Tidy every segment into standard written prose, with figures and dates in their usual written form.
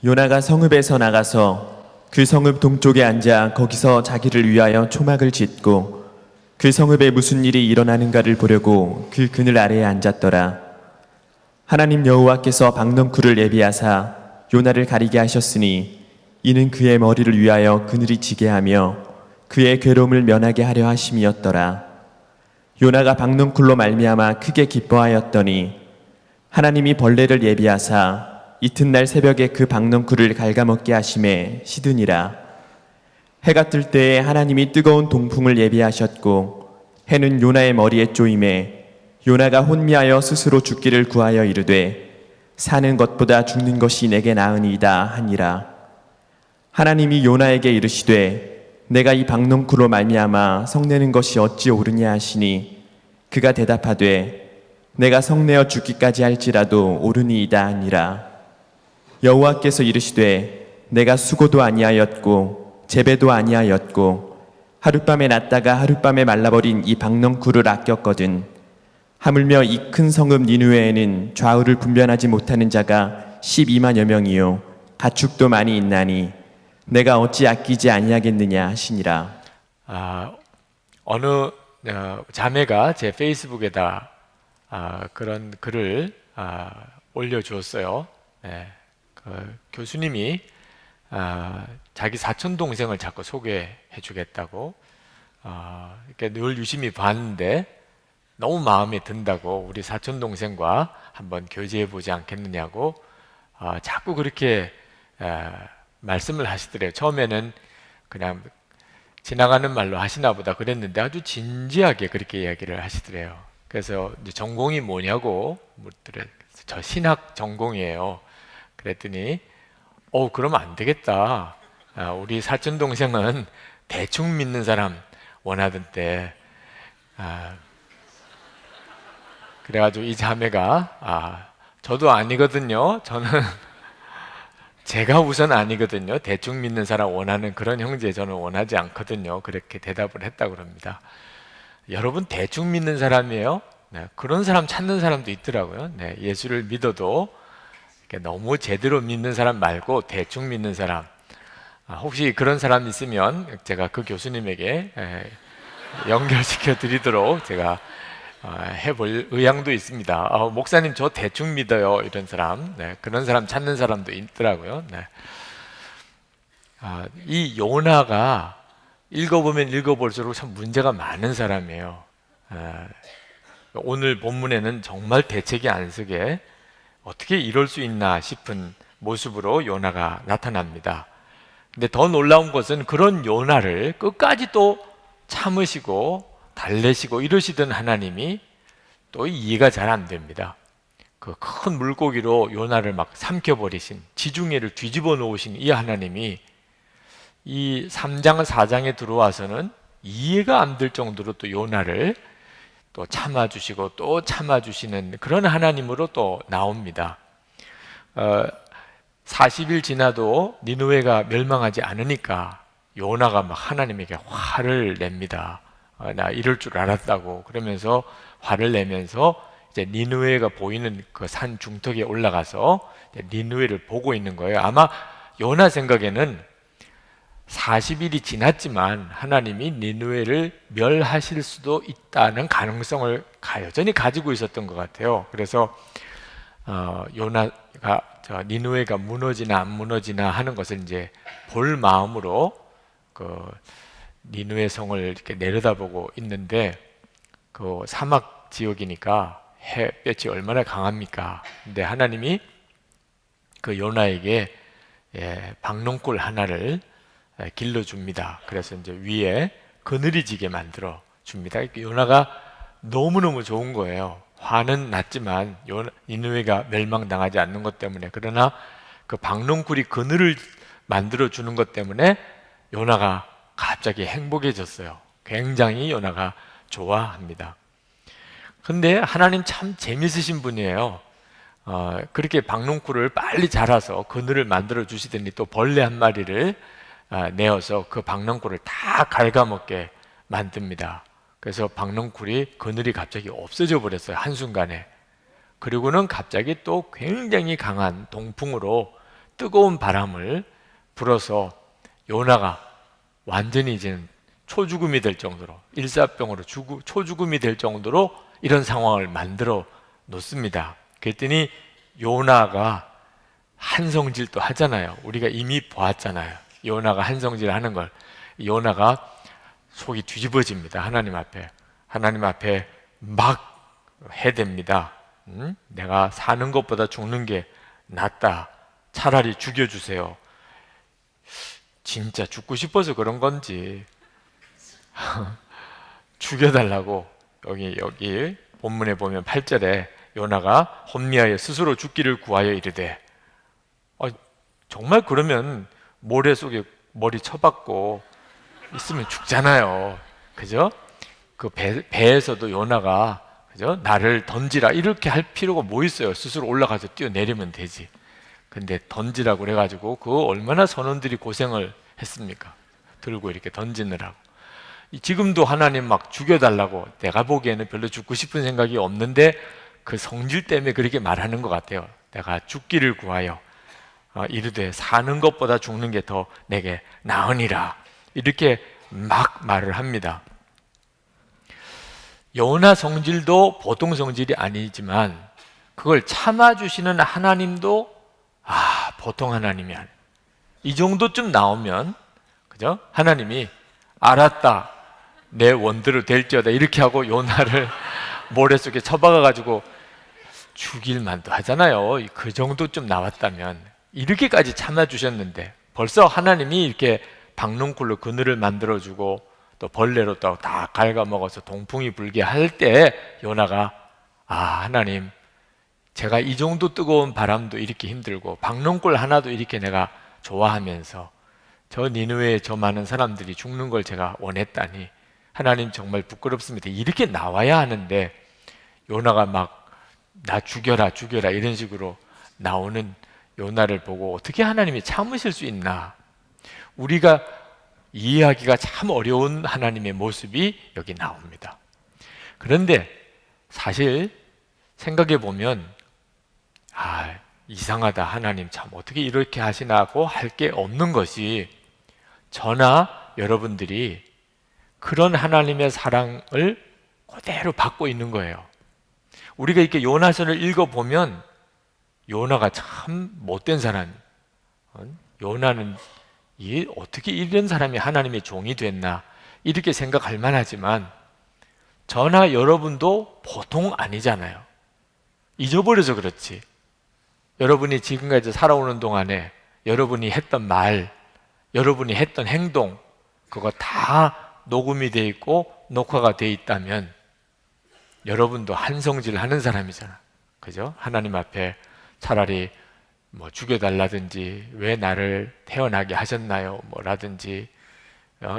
요나가 성읍에서 나가서 그 성읍 동쪽에 앉아 거기서 자기를 위하여 초막을 짓고 그 성읍에 무슨 일이 일어나는가를 보려고 그 그늘 아래에 앉았더라. 하나님 여호와께서 박넝쿨을 예비하사 요나를 가리게 하셨으니 이는 그의 머리를 위하여 그늘이 지게 하며 그의 괴로움을 면하게 하려 하심이었더라. 요나가 박넝쿨로 말미암아 크게 기뻐하였더니 하나님이 벌레를 예비하사 이튿날 새벽에 그 박넝쿨을 갉아먹게 하심에 시드니라. 해가 뜰 때에 하나님이 뜨거운 동풍을 예비하셨고 해는 요나의 머리에 쪼임에 요나가 혼미하여 스스로 죽기를 구하여 이르되 사는 것보다 죽는 것이 내게 나으니이다 하니라. 하나님이 요나에게 이르시되 내가 이 박넝쿨로 말미암아 성내는 것이 어찌 옳으냐 하시니 그가 대답하되 내가 성내어 죽기까지 할지라도 옳으니이다 하니라. 여호와께서 이르시되 내가 수고도 아니하였고 재배도 아니하였고 하룻밤에 났다가 하룻밤에 말라버린 이 박넝쿨을 아꼈거든. 하물며 이 큰 성읍 니느웨에는 좌우를 분별하지 못하는 자가 12만여 명이요 가축도 많이 있나니 내가 어찌 아끼지 아니하겠느냐 하시니라. 어느 자매가 제 페이스북에다 그런 글을 올려주었어요. 네. 교수님이 자기 사촌 동생을 자꾸 소개해 주겠다고 이렇게 늘 유심히 봤는데 너무 마음에 든다고 우리 사촌 동생과 한번 교제해 보지 않겠느냐고 자꾸 그렇게 말씀을 하시더래요. 처음에는 그냥 지나가는 말로 하시나 보다 그랬는데 아주 진지하게 그렇게 이야기를 하시더래요. 그래서 이제 전공이 뭐냐고 묻더래요. 저 신학 전공이에요. 그랬더니 그러면 안 되겠다. 우리 사촌 동생은 대충 믿는 사람 원하던데. 그래가지고 이 자매가 저도 아니거든요. 저는 제가 우선 아니거든요. 대충 믿는 사람 원하는 그런 형제 저는 원하지 않거든요. 그렇게 대답을 했다고 합니다. 여러분 대충 믿는 사람이에요? 네, 그런 사람 찾는 사람도 있더라고요. 네, 예수를 믿어도 너무 제대로 믿는 사람 말고 대충 믿는 사람. 혹시 그런 사람 있으면 제가 그 교수님에게 연결시켜 드리도록 제가 해볼 의향도 있습니다. 목사님 저 대충 믿어요 이런 사람. 네, 그런 사람 찾는 사람도 있더라고요. 네. 이 요나가 읽어보면 읽어볼수록 참 문제가 많은 사람이에요. 오늘 본문에는 정말 대책이 안 서게 어떻게 이럴 수 있나 싶은 모습으로 요나가 나타납니다. 근데 더 놀라운 것은 그런 요나를 끝까지 또 참으시고 달래시고 이러시던 하나님이 또 이해가 잘 안 됩니다. 그 큰 물고기로 요나를 막 삼켜버리신, 지중해를 뒤집어 놓으신 이 하나님이 이 3장 4장에 들어와서는 이해가 안 될 정도로 또 요나를 또 참아주시고 또 참아주시는 그런 하나님으로 또 나옵니다. 40일 지나도 니느웨가 멸망하지 않으니까 요나가 막 하나님에게 화를 냅니다. 나 이럴 줄 알았다고 그러면서 화를 내면서 이제 니느웨가 보이는 그 산 중턱에 올라가서 니느웨를 보고 있는 거예요. 아마 요나 생각에는 40일이 지났지만 하나님이 니느웨를 멸하실 수도 있다는 가능성을 여전히 가지고 있었던 것 같아요. 그래서 요나가 니느웨가 무너지나 안 무너지나 하는 것을 이제 볼 마음으로 그 니느웨 성을 이렇게 내려다보고 있는데 그 사막 지역이니까 햇볕이 얼마나 강합니까? 근데 하나님이 그 요나에게 박농골 하나를 길러줍니다. 그래서 이제 위에 그늘이 지게 만들어 줍니다. 요나가 너무너무 좋은 거예요. 화는 났지만 니느웨가 멸망당하지 않는 것 때문에. 그러나 그 박농굴이 그늘을 만들어 주는 것 때문에 요나가 갑자기 행복해졌어요. 굉장히 요나가 좋아합니다. 근데 하나님 참 재밌으신 분이에요. 그렇게 박농굴을 빨리 자라서 그늘을 만들어 주시더니 또 벌레 한 마리를 내어서 그 박넝쿨을 다 갉아먹게 만듭니다. 그래서 박넝쿨이 그늘이 갑자기 없어져 버렸어요. 한순간에. 그리고는 갑자기 또 굉장히 강한 동풍으로 뜨거운 바람을 불어서 요나가 완전히 이제는 초죽음이 될 정도로, 일사병으로 초죽음이 될 정도로 이런 상황을 만들어 놓습니다. 그랬더니 요나가 한성질도 하잖아요. 우리가 이미 보았잖아요. 요나가 한성질 하는 걸. 요나가 속이 뒤집어집니다. 하나님 앞에. 하나님 앞에 막 해댑니다. 내가 사는 것보다 죽는 게 낫다. 차라리 죽여주세요. 진짜 죽고 싶어서 그런 건지 죽여달라고. 여기 본문에 보면 8절에 요나가 혼미하여 스스로 죽기를 구하여 이르되, 정말 그러면 모래 속에 머리 쳐박고 있으면 죽잖아요. 그죠? 그 배에서도 요나가, 그죠? 나를 던지라 이렇게 할 필요가 뭐 있어요? 스스로 올라가서 뛰어내리면 되지. 근데 던지라고 그래가지고 그 얼마나 선원들이 고생을 했습니까? 들고 이렇게 던지느라고. 지금도 하나님 막 죽여달라고, 내가 보기에는 별로 죽고 싶은 생각이 없는데 그 성질 때문에 그렇게 말하는 것 같아요. 내가 죽기를 구하여 이르되 사는 것보다 죽는 게 더 내게 나으니라, 이렇게 막 말을 합니다. 요나 성질도 보통 성질이 아니지만 그걸 참아주시는 하나님도 보통 하나님이 아니에요. 이 정도쯤 나오면, 그죠? 하나님이 알았다, 내 원대로 될지어다 이렇게 하고 요나를 모래 속에 처박아가지고 죽일 만도 하잖아요. 그 정도쯤 나왔다면. 이렇게까지 참아주셨는데 벌써 하나님이 이렇게 박농쿨로 그늘을 만들어주고 또 벌레로 또 다 갉아먹어서 동풍이 불게 할 때 요나가 하나님, 제가 이 정도 뜨거운 바람도 이렇게 힘들고 박농쿨 하나도 이렇게 내가 좋아하면서 저 니느웨에 저 많은 사람들이 죽는 걸 제가 원했다니 하나님 정말 부끄럽습니다, 이렇게 나와야 하는데 요나가 막 나 죽여라 이런 식으로 나오는 요나를 보고 어떻게 하나님이 참으실 수 있나. 우리가 이해하기가 참 어려운 하나님의 모습이 여기 나옵니다. 그런데 사실 생각해 보면 이상하다, 하나님 참 어떻게 이렇게 하시나고 할 게 없는 것이, 저나 여러분들이 그런 하나님의 사랑을 그대로 받고 있는 거예요. 우리가 이렇게 요나서를 읽어보면 요나가 참 못된 사람, 요나는 어떻게 이런 사람이 하나님의 종이 됐나 이렇게 생각할 만하지만 저나 여러분도 보통 아니잖아요. 잊어버려서 그렇지. 여러분이 지금까지 살아오는 동안에 여러분이 했던 말, 여러분이 했던 행동, 그거 다 녹음이 돼 있고 녹화가 돼 있다면 여러분도 한성질 하는 사람이잖아. 그죠? 하나님 앞에 차라리 뭐 죽여달라든지 왜 나를 태어나게 하셨나요? 뭐라든지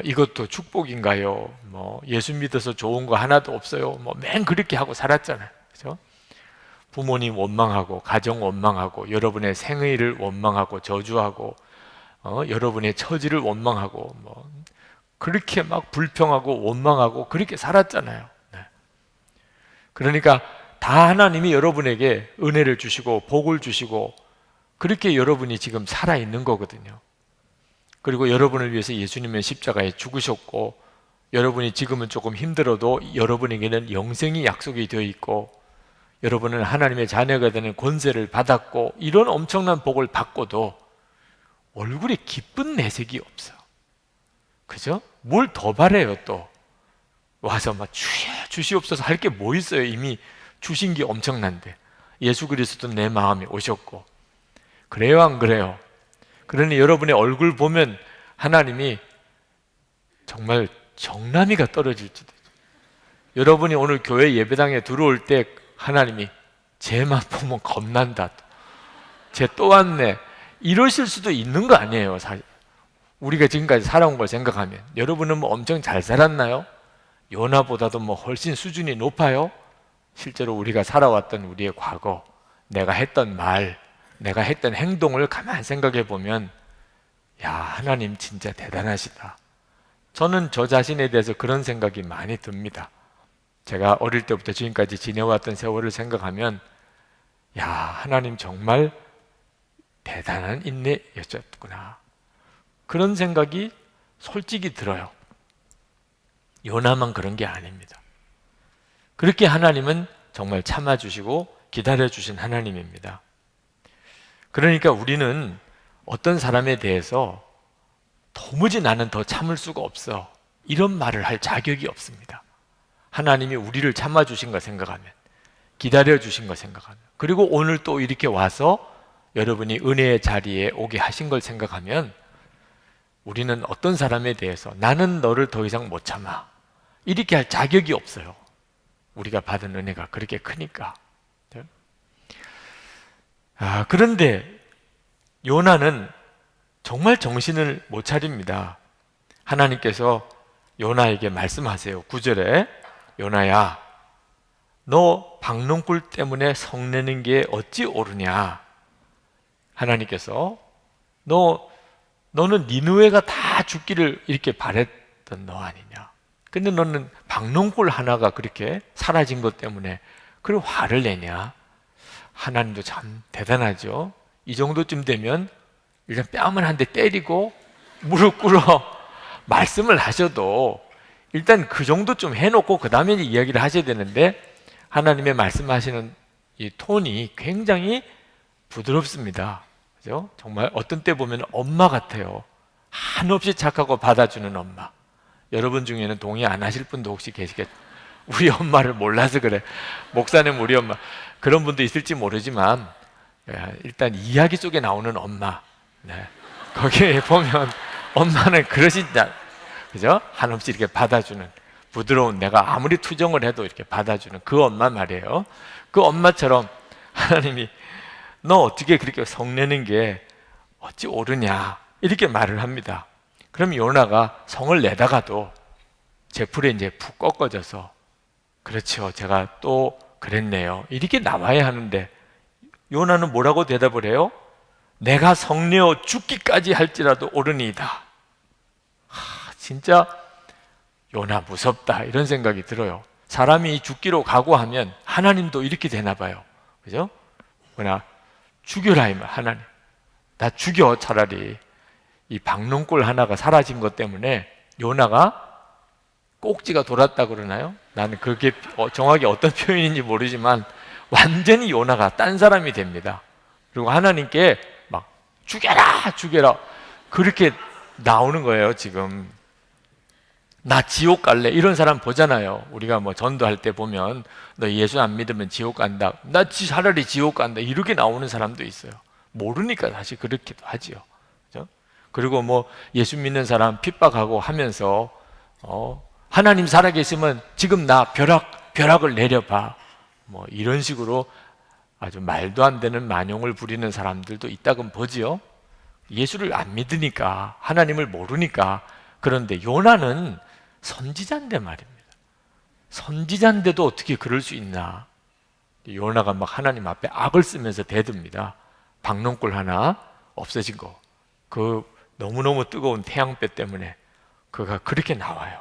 이것도 축복인가요? 뭐 예수 믿어서 좋은 거 하나도 없어요. 뭐 맨 그렇게 하고 살았잖아요. 그죠? 부모님 원망하고 가정 원망하고 여러분의 생의를 원망하고 저주하고 여러분의 처지를 원망하고 뭐 그렇게 막 불평하고 원망하고 그렇게 살았잖아요. 네. 그러니까 다 하나님이 여러분에게 은혜를 주시고 복을 주시고 그렇게 여러분이 지금 살아있는 거거든요. 그리고 여러분을 위해서 예수님은 십자가에 죽으셨고 여러분이 지금은 조금 힘들어도 여러분에게는 영생이 약속이 되어 있고 여러분은 하나님의 자녀가 되는 권세를 받았고 이런 엄청난 복을 받고도 얼굴에 기쁜 내색이 없어. 그죠? 뭘 더 바래요 또. 와서 막 주시옵소서 할 게 뭐 있어요. 이미 주신 게 엄청난데. 예수 그리스도 내 마음에 오셨고. 그래요 안 그래요? 그러니 여러분의 얼굴 보면 하나님이 정말 정남이가 떨어질지도. 여러분이 오늘 교회 예배당에 들어올 때 하나님이 쟤만 보면 겁난다, 쟤 또 왔네, 이러실 수도 있는 거 아니에요. 사실 우리가 지금까지 살아온 걸 생각하면. 여러분은 뭐 엄청 잘 살았나요? 요나보다도 뭐 훨씬 수준이 높아요? 실제로 우리가 살아왔던 우리의 과거, 내가 했던 말, 내가 했던 행동을 가만 생각해 보면 야, 하나님 진짜 대단하시다. 저는 저 자신에 대해서 그런 생각이 많이 듭니다. 제가 어릴 때부터 지금까지 지내왔던 세월을 생각하면 야, 하나님 정말 대단한 인내였었구나. 그런 생각이 솔직히 들어요. 요나만 그런 게 아닙니다. 그렇게 하나님은 정말 참아주시고 기다려주신 하나님입니다. 그러니까 우리는 어떤 사람에 대해서 도무지 나는 더 참을 수가 없어, 이런 말을 할 자격이 없습니다. 하나님이 우리를 참아주신 거 생각하면, 기다려주신 거 생각하면, 그리고 오늘 또 이렇게 와서 여러분이 은혜의 자리에 오게 하신 걸 생각하면 우리는 어떤 사람에 대해서 나는 너를 더 이상 못 참아, 이렇게 할 자격이 없어요. 우리가 받은 은혜가 그렇게 크니까. 그런데 요나는 정말 정신을 못 차립니다. 하나님께서 요나에게 말씀하세요. 9절에 요나야, 너 박농굴 때문에 성내는 게 어찌 옳으냐. 하나님께서 너는 니느웨가 다 죽기를 이렇게 바랬던 너 아니냐. 근데 너는 박농굴 하나가 그렇게 사라진 것 때문에 그런 화를 내냐. 하나님도 참 대단하죠. 이 정도쯤 되면 일단 뺨을 한 대 때리고 무릎 꿇어 말씀을 하셔도 일단 그 정도 좀 해놓고 그 다음에 이야기를 하셔야 되는데, 하나님의 말씀하시는 이 톤이 굉장히 부드럽습니다. 그죠? 정말 어떤 때 보면 엄마 같아요. 한없이 착하고 받아주는 엄마. 여러분 중에는 동의 안 하실 분도 혹시 계시겠죠? 우리 엄마를 몰라서 그래. 목사님 우리 엄마. 그런 분도 있을지 모르지만 일단 이야기 속에 나오는 엄마. 네. 거기에 보면 엄마는 그러신다. 그죠? 한없이 이렇게 받아주는 부드러운, 내가 아무리 투정을 해도 이렇게 받아주는 그 엄마 말이에요. 그 엄마처럼 하나님이 너 어떻게 그렇게 성내는 게 어찌 옳으냐, 이렇게 말을 합니다. 그럼 요나가 성을 내다가도 제풀에 이제 푹 꺾어져서 그렇죠, 제가 또 그랬네요, 이렇게 나와야 하는데 요나는 뭐라고 대답을 해요? 내가 성내어 죽기까지 할지라도 옳으니이다. 진짜 요나 무섭다, 이런 생각이 들어요. 사람이 죽기로 각오하면 하나님도 이렇게 되나 봐요. 그죠? 뭐냐, 죽여라, 이말. 하나님 나 죽여. 차라리 이 박농골 하나가 사라진 것 때문에 요나가 꼭지가 돌았다 그러나요? 나는 그게 정확히 어떤 표현인지 모르지만 완전히 요나가 딴 사람이 됩니다. 그리고 하나님께 막 죽여라 죽여라 그렇게 나오는 거예요. 지금 나 지옥 갈래, 이런 사람 보잖아요. 우리가 뭐 전도할 때 보면 너 예수 안 믿으면 지옥 간다, 나 차라리 지옥 간다, 이렇게 나오는 사람도 있어요. 모르니까 사실 그렇기도 하지요. 그죠? 그리고 뭐 예수 믿는 사람 핍박하고 하면서 하나님 살아계시면 지금 나 벼락을 내려봐, 뭐 이런 식으로 아주 말도 안 되는 만용을 부리는 사람들도 있다곤 보지요. 예수를 안 믿으니까, 하나님을 모르니까. 그런데 요나는 선지자인데 말입니다. 선지자인데도 어떻게 그럴 수 있나. 요나가 막 하나님 앞에 악을 쓰면서 대듭니다. 박농골 하나 없어진 거, 그 너무너무 뜨거운 태양볕 때문에 그가 그렇게 나와요.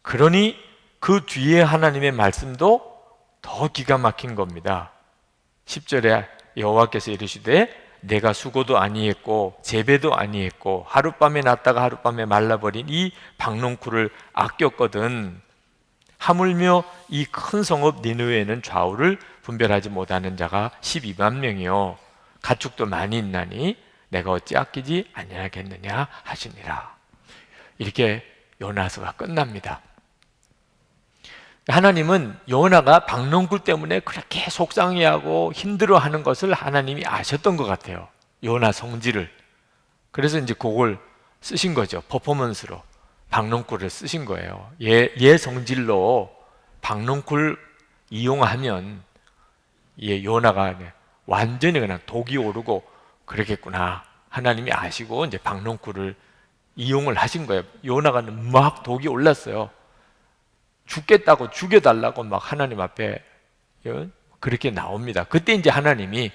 그러니 그 뒤에 하나님의 말씀도 더 기가 막힌 겁니다. 10절에 여호와께서 이르시되 내가 수고도 아니했고 재배도 아니했고 하룻밤에 났다가 하룻밤에 말라버린 이 박농쿨을 아꼈거든. 하물며 이 큰 성읍 니느웨에는 좌우를 분별하지 못하는 자가 12만 명이요 가축도 많이 있나니 내가 어찌 아끼지 아니하겠느냐 하시니라. 이렇게 요나서가 끝납니다. 하나님은 요나가 박농굴 때문에 그렇게 속상해하고 힘들어하는 것을 하나님이 아셨던 것 같아요. 요나 성질을. 그래서 이제 그걸 쓰신 거죠. 퍼포먼스로 박농굴을 쓰신 거예요. 얘 성질로 박농굴 이용하면 요나가 완전히 그냥 독이 오르고 그러겠구나. 하나님이 아시고 이제 박농굴을 이용을 하신 거예요. 요나가 막 독이 올랐어요. 죽겠다고 죽여달라고 막 하나님 앞에 그렇게 나옵니다. 그때 이제 하나님이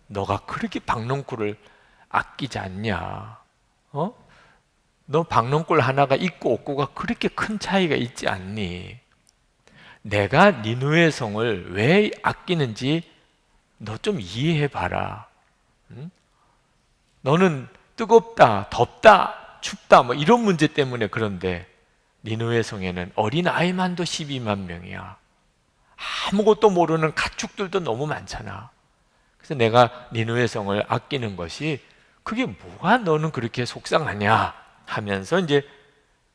너가 그렇게 박농굴을 아끼지 않냐? 너 박농굴 하나가 있고 없고가 그렇게 큰 차이가 있지 않니? 내가 니느웨 성을 왜 아끼는지 너 좀 이해해 봐라. 너는 뜨겁다, 덥다, 춥다 뭐 이런 문제 때문에 그런데 니느웨 성에는 어린아이만도 12만 명이야. 아무것도 모르는 가축들도 너무 많잖아. 그래서 내가 니느웨 성을 아끼는 것이 그게 뭐가 너는 그렇게 속상하냐 하면서 이제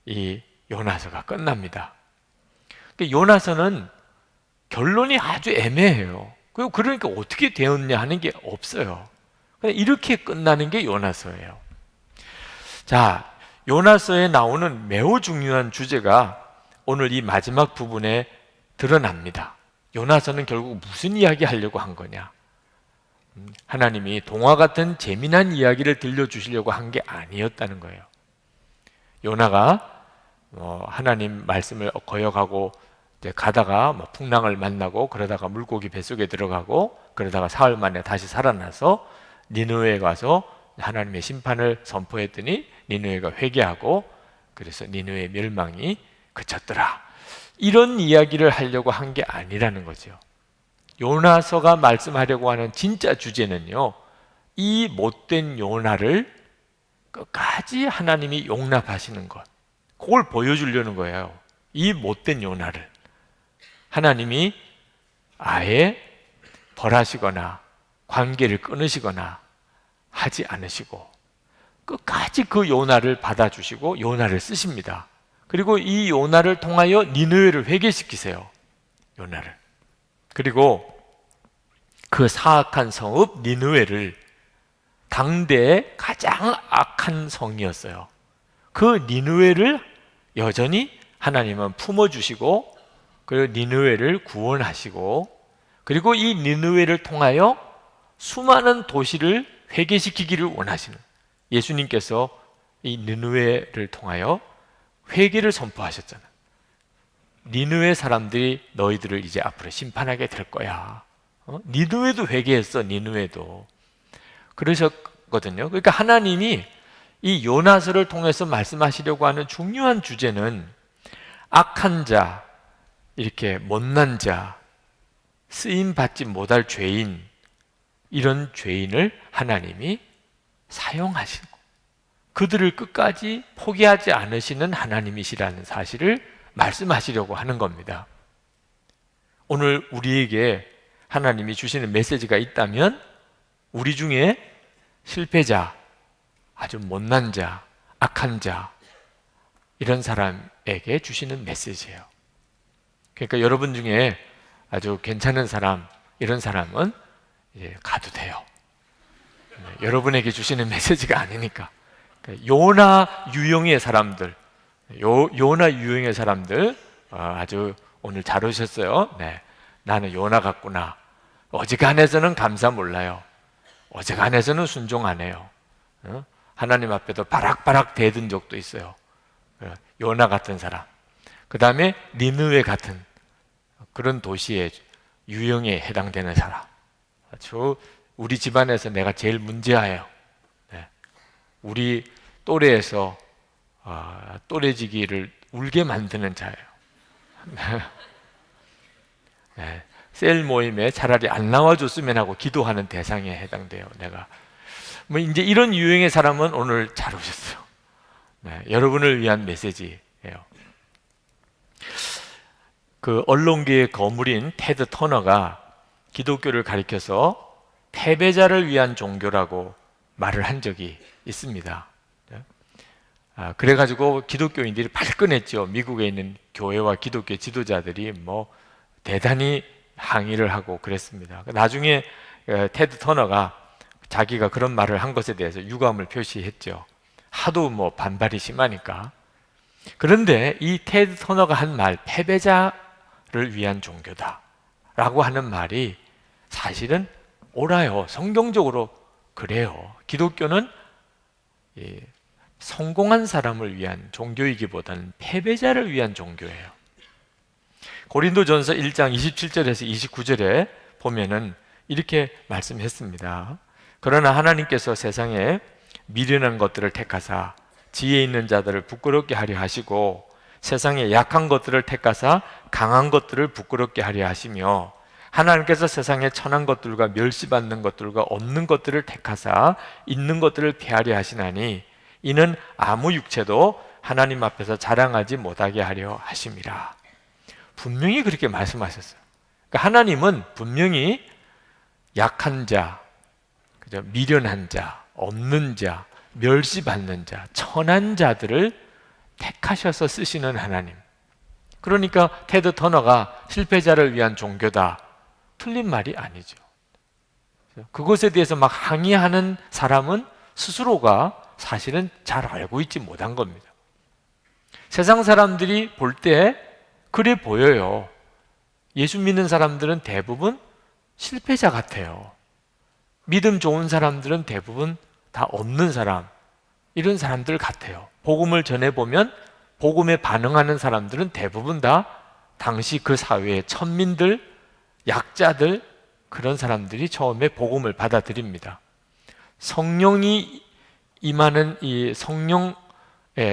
이 요나서가 끝납니다. 요나서는 결론이 아주 애매해요. 그러니까 어떻게 되었냐 하는 게 없어요. 그냥 이렇게 끝나는 게 요나서예요. 자, 요나서에 나오는 매우 중요한 주제가 오늘 이 마지막 부분에 드러납니다. 요나서는 결국 무슨 이야기 하려고 한 거냐? 하나님이 동화 같은 재미난 이야기를 들려주시려고 한 게 아니었다는 거예요. 요나가 하나님 말씀을 거역하고 가다가 풍랑을 만나고 그러다가 물고기 뱃속에 들어가고 그러다가 사흘 만에 다시 살아나서 니느웨에 가서 하나님의 심판을 선포했더니 니느웨가 회개하고 그래서 니느웨의 멸망이 그쳤더라. 이런 이야기를 하려고 한 게 아니라는 거죠. 요나서가 말씀하려고 하는 진짜 주제는요, 이 못된 요나를 끝까지 하나님이 용납하시는 것, 그걸 보여주려는 거예요. 이 못된 요나를 하나님이 아예 벌하시거나 관계를 끊으시거나 하지 않으시고 끝까지 그 요나를 받아주시고 요나를 쓰십니다. 그리고 이 요나를 통하여 니느웨를 회개시키세요. 요나를. 그리고 그 사악한 성읍 니느웨를, 당대의 가장 악한 성이었어요, 그 니느웨를 여전히 하나님은 품어주시고 그리고 니느웨를 구원하시고 그리고 이 니느웨를 통하여 수많은 도시를 회개시키기를 원하시는, 예수님께서 이 니느웨를 통하여 회개를 선포하셨잖아요. 니느웨 사람들이 너희들을 이제 앞으로 심판하게 될 거야. 니느웨도 회개했어. 니느웨도 그러셨거든요. 그러니까 하나님이 이 요나서를 통해서 말씀하시려고 하는 중요한 주제는 악한 자, 이렇게 못난 자, 쓰임받지 못할 죄인, 이런 죄인을 하나님이 사용하시고 그들을 끝까지 포기하지 않으시는 하나님이시라는 사실을 말씀하시려고 하는 겁니다. 오늘 우리에게 하나님이 주시는 메시지가 있다면 우리 중에 실패자, 아주 못난 자, 악한 자, 이런 사람에게 주시는 메시지예요. 그러니까 여러분 중에 아주 괜찮은 사람, 이런 사람은 이제 가도 돼요. 여러분에게 주시는 메시지가 아니니까. 요나 유형의 사람들, 요나 유형의 사람들 아주 오늘 잘 오셨어요. 네, 나는 요나 같구나. 어지간해서는 감사 몰라요. 어지간해서는 순종 안 해요. 하나님 앞에도 바락바락 대든 적도 있어요. 요나 같은 사람. 그 다음에 니느웨 같은 그런 도시의 유형에 해당되는 사람. 우리 집안에서 내가 제일 문제아예요. 네. 우리 또래에서 또래지기를 울게 만드는 자예요. 네. 셀 모임에 차라리 안 나와줬으면 하고 기도하는 대상에 해당돼요. 내가 뭐 이제 이런 유형의 사람은 오늘 잘 오셨어요. 네. 여러분을 위한 메시지예요. 그 언론계의 거물인 테드 터너가 기독교를 가리켜서 패배자를 위한 종교라고 말을 한 적이 있습니다. 그래가지고 기독교인들이 발끈했죠. 미국에 있는 교회와 기독교 지도자들이 뭐 대단히 항의를 하고 그랬습니다. 나중에 테드 터너가 자기가 그런 말을 한 것에 대해서 유감을 표시했죠. 하도 뭐 반발이 심하니까. 그런데 이 테드 터너가 한 말, 패배자를 위한 종교다 라고 하는 말이 사실은 옳아요. 성경적으로 그래요. 기독교는 성공한 사람을 위한 종교이기보다는 패배자를 위한 종교예요. 고린도전서 1장 27절에서 29절에 보면은 이렇게 말씀했습니다. 그러나 하나님께서 세상에 미련한 것들을 택하사 지혜 있는 자들을 부끄럽게 하려 하시고 세상에 약한 것들을 택하사 강한 것들을 부끄럽게 하려 하시며 하나님께서 세상에 천한 것들과 멸시받는 것들과 없는 것들을 택하사 있는 것들을 폐하려 하시나니 이는 아무 육체도 하나님 앞에서 자랑하지 못하게 하려 하심이라. 분명히 그렇게 말씀하셨어요. 그러니까 하나님은 분명히 약한 자, 그죠? 미련한 자, 없는 자, 멸시받는 자, 천한 자들을 택하셔서 쓰시는 하나님. 그러니까 테드 터너가 실패자를 위한 종교다, 틀린 말이 아니죠. 그것에 대해서 막 항의하는 사람은 스스로가 사실은 잘 알고 있지 못한 겁니다. 세상 사람들이 볼 때 그래 보여요. 예수 믿는 사람들은 대부분 실패자 같아요. 믿음 좋은 사람들은 대부분 다 없는 사람, 이런 사람들 같아요. 복음을 전해보면 복음에 반응하는 사람들은 대부분 다 당시 그 사회의 천민들, 약자들, 그런 사람들이 처음에 복음을 받아들입니다. 성령이 임하는 이 성령의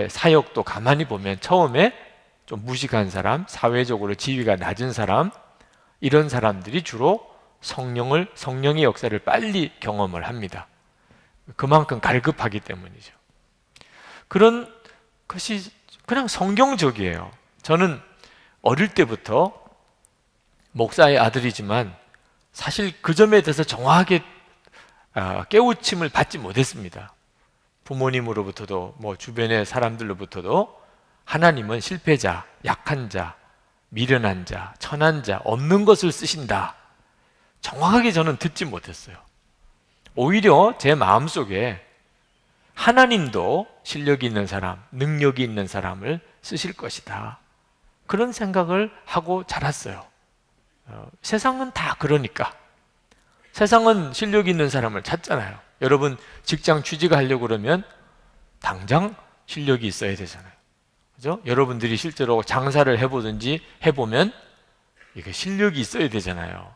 사역도 가만히 보면 처음에 좀 무식한 사람, 사회적으로 지위가 낮은 사람, 이런 사람들이 주로 성령의 역사를 빨리 경험을 합니다. 그만큼 갈급하기 때문이죠. 그런 것이 그냥 성경적이에요. 저는 어릴 때부터 목사의 아들이지만 사실 그 점에 대해서 정확하게 깨우침을 받지 못했습니다. 부모님으로부터도 뭐 주변의 사람들로부터도 하나님은 실패자, 약한 자, 미련한 자, 천한 자, 없는 것을 쓰신다, 정확하게 저는 듣지 못했어요. 오히려 제 마음속에 하나님도 실력이 있는 사람, 능력이 있는 사람을 쓰실 것이다, 그런 생각을 하고 자랐어요. 세상은 다 그러니까. 세상은 실력 있는 사람을 찾잖아요. 여러분 직장 취직하려고 그러면 당장 실력이 있어야 되잖아요. 그죠? 여러분들이 실제로 장사를 해보든지 해보면 이게 실력이 있어야 되잖아요.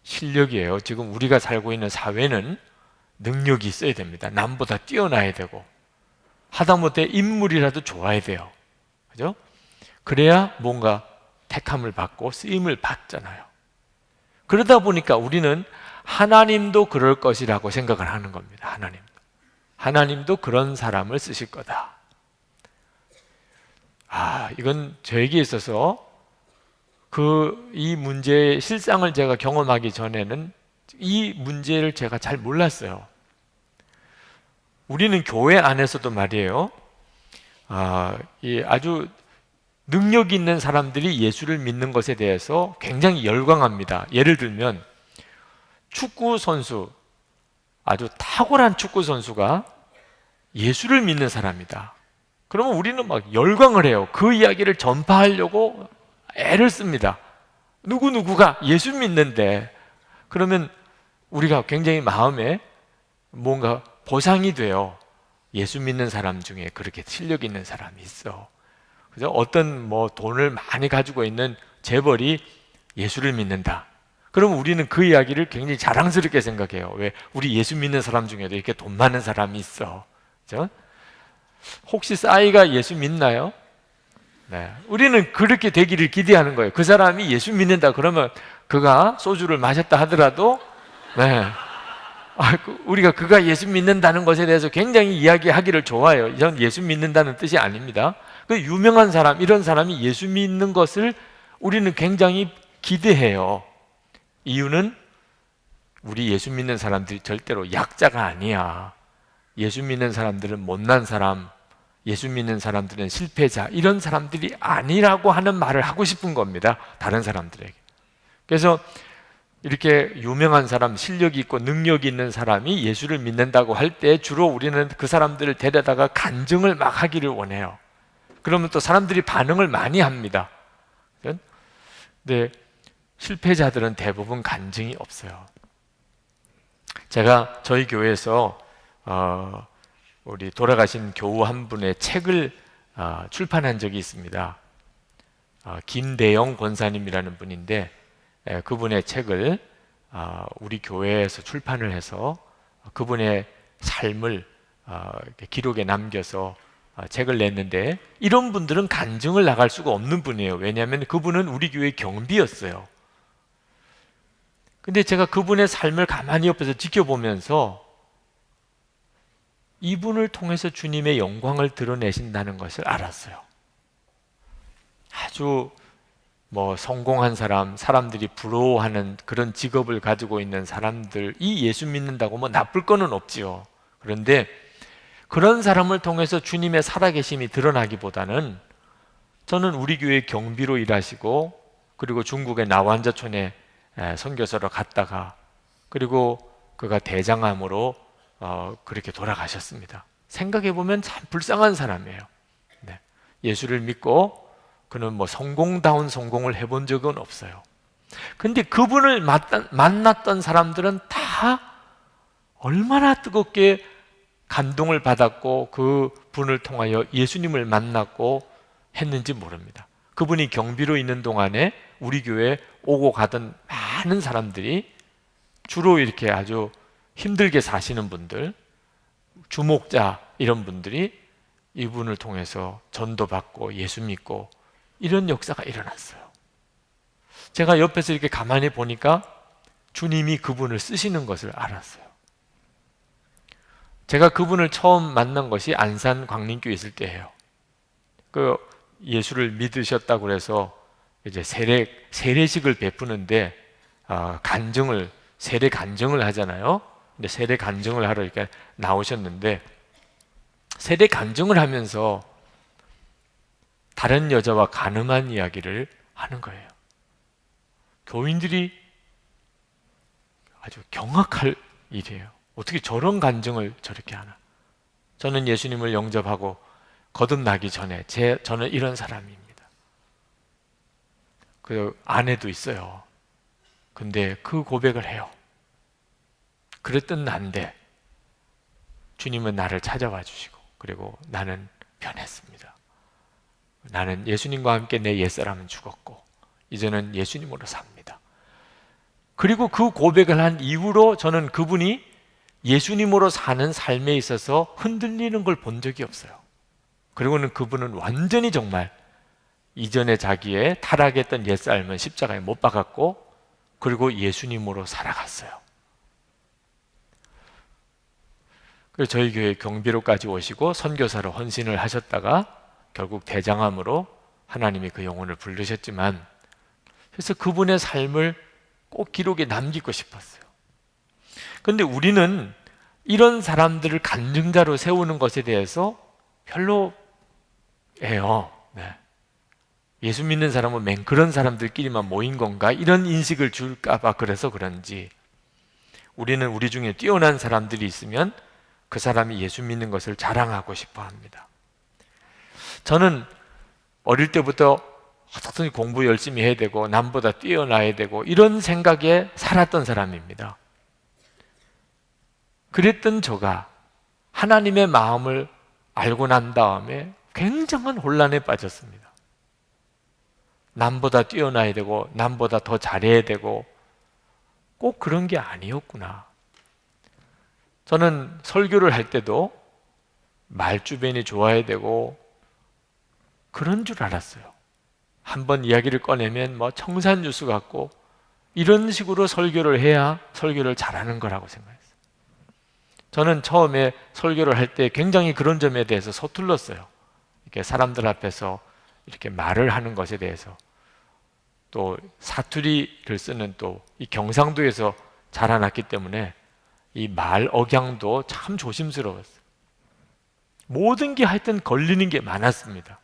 실력이에요. 지금 우리가 살고 있는 사회는 능력이 있어야 됩니다. 남보다 뛰어나야 되고, 하다못해 인물이라도 좋아야 돼요. 그죠? 그래야 뭔가 택함을 받고 쓰임을 받잖아요. 그러다 보니까 우리는 하나님도 그럴 것이라고 생각을 하는 겁니다. 하나님도 그런 사람을 쓰실 거다. 이건 저에게 있어서 이 문제의 실상을 제가 경험하기 전에는 이 문제를 제가 잘 몰랐어요. 우리는 교회 안에서도 말이에요, 아주 능력 있는 사람들이 예수를 믿는 것에 대해서 굉장히 열광합니다. 예를 들면 축구 선수, 아주 탁월한 축구 선수가 예수를 믿는 사람이다. 그러면 우리는 막 열광을 해요. 그 이야기를 전파하려고 애를 씁니다. 누구누구가 예수 믿는데, 그러면 우리가 굉장히 마음에 뭔가 보상이 돼요. 예수 믿는 사람 중에 그렇게 실력 있는 사람이 있어. 그죠? 어떤 뭐 돈을 많이 가지고 있는 재벌이 예수를 믿는다. 그러면 우리는 그 이야기를 굉장히 자랑스럽게 생각해요. 왜? 우리 예수 믿는 사람 중에도 이렇게 돈 많은 사람이 있어. 그죠? 혹시 싸이가 예수 믿나요? 네. 우리는 그렇게 되기를 기대하는 거예요. 그 사람이 예수 믿는다 그러면 그가 소주를 마셨다 하더라도, 네, 우리가 그가 예수 믿는다는 것에 대해서 굉장히 이야기하기를 좋아해요. 이건 예수 믿는다는 뜻이 아닙니다. 그 유명한 사람, 이런 사람이 예수 믿는 것을 우리는 굉장히 기대해요. 이유는 우리 예수 믿는 사람들이 절대로 약자가 아니야. 예수 믿는 사람들은 못난 사람, 예수 믿는 사람들은 실패자, 이런 사람들이 아니라고 하는 말을 하고 싶은 겁니다. 다른 사람들에게. 그래서 이렇게 유명한 사람, 실력이 있고 능력이 있는 사람이 예수를 믿는다고 할 때 주로 우리는 그 사람들을 데려다가 간증을 막 하기를 원해요. 그러면 또 사람들이 반응을 많이 합니다. 근데 실패자들은 대부분 간증이 없어요. 제가 저희 교회에서 우리 돌아가신 교우 한 분의 책을 출판한 적이 있습니다. 김대영 권사님이라는 분인데, 그분의 책을 우리 교회에서 출판을 해서 그분의 삶을 기록에 남겨서 책을 냈는데, 이런 분들은 간증을 나갈 수가 없는 분이에요. 왜냐하면 그분은 우리 교회 경비였어요. 근데 제가 그분의 삶을 가만히 옆에서 지켜보면서 이분을 통해서 주님의 영광을 드러내신다는 것을 알았어요. 아주 성공한 사람, 사람들이 부러워하는 그런 직업을 가지고 있는 사람들이 예수 믿는다고 나쁠 거는 없지요. 그런데 그런 사람을 통해서 주님의 살아계심이 드러나기보다는 저는 우리 교회 경비로 일하시고, 그리고 중국의 나완자촌에 선교사로 갔다가, 그리고 그가 대장암으로 그렇게 돌아가셨습니다. 생각해보면 참 불쌍한 사람이에요. 네. 예수를 믿고 그는 성공다운 성공을 해본 적은 없어요. 근데 그분을 만났던 사람들은 다 얼마나 뜨겁게 감동을 받았고 그 분을 통하여 예수님을 만났고 했는지 모릅니다. 그분이 경비로 있는 동안에 우리 교회에 오고 가던 많은 사람들이, 주로 이렇게 아주 힘들게 사시는 분들, 주목자 이런 분들이 이분을 통해서 전도받고 예수 믿고 이런 역사가 일어났어요. 제가 옆에서 이렇게 가만히 보니까 주님이 그분을 쓰시는 것을 알았어요. 제가 그분을 처음 만난 것이 안산 광림교에 있을 때예요. 그 예수를 믿으셨다고 해서 이제 세례식을 베푸는데 세례 간증을 하잖아요. 근데 세례 간증을 하러 이렇게 나오셨는데, 세례 간증을 하면서 다른 여자와 간음한 이야기를 하는 거예요. 교인들이 아주 경악할 일이에요. 어떻게 저런 간증을 저렇게 하나? 저는 예수님을 영접하고 거듭나기 전에 저는 이런 사람입니다. 그 아내도 있어요. 근데 그 고백을 해요. 그랬던 난데 주님은 나를 찾아와 주시고, 그리고 나는 변했습니다. 나는 예수님과 함께 내 옛사람은 죽었고 이제는 예수님으로 삽니다. 그리고 그 고백을 한 이후로 저는 그분이 예수님으로 사는 삶에 있어서 흔들리는 걸 본 적이 없어요. 그리고는 그분은 완전히 정말 이전에 자기의 타락했던 옛삶은 십자가에 못 박았고, 그리고 예수님으로 살아갔어요. 그래서 저희 교회 경비로까지 오시고 선교사로 헌신을 하셨다가 결국 대장암으로 하나님이 그 영혼을 부르셨지만, 그래서 그분의 삶을 꼭 기록에 남기고 싶었어요. 그런데 우리는 이런 사람들을 간증자로 세우는 것에 대해서 별로예요. 네. 예수 믿는 사람은 맨 그런 사람들끼리만 모인 건가? 이런 인식을 줄까봐 그래서 그런지, 우리는 우리 중에 뛰어난 사람들이 있으면 그 사람이 예수 믿는 것을 자랑하고 싶어 합니다. 저는 어릴 때부터 어떻든 공부 열심히 해야 되고 남보다 뛰어나야 되고 이런 생각에 살았던 사람입니다. 그랬던 저가 하나님의 마음을 알고 난 다음에 굉장한 혼란에 빠졌습니다. 남보다 뛰어나야 되고 남보다 더 잘해야 되고 꼭 그런 게 아니었구나. 저는 설교를 할 때도 말주변이 좋아야 되고 그런 줄 알았어요. 한번 이야기를 꺼내면 청산유수 같고 이런 식으로 설교를 해야 설교를 잘하는 거라고 생각했어요. 저는 처음에 설교를 할 때 굉장히 그런 점에 대해서 서툴렀어요. 이렇게 사람들 앞에서 이렇게 말을 하는 것에 대해서, 또 사투리를 쓰는 또 이 경상도에서 자라났기 때문에 이 말 억양도 참 조심스러웠어요. 모든 게 하여튼 걸리는 게 많았습니다.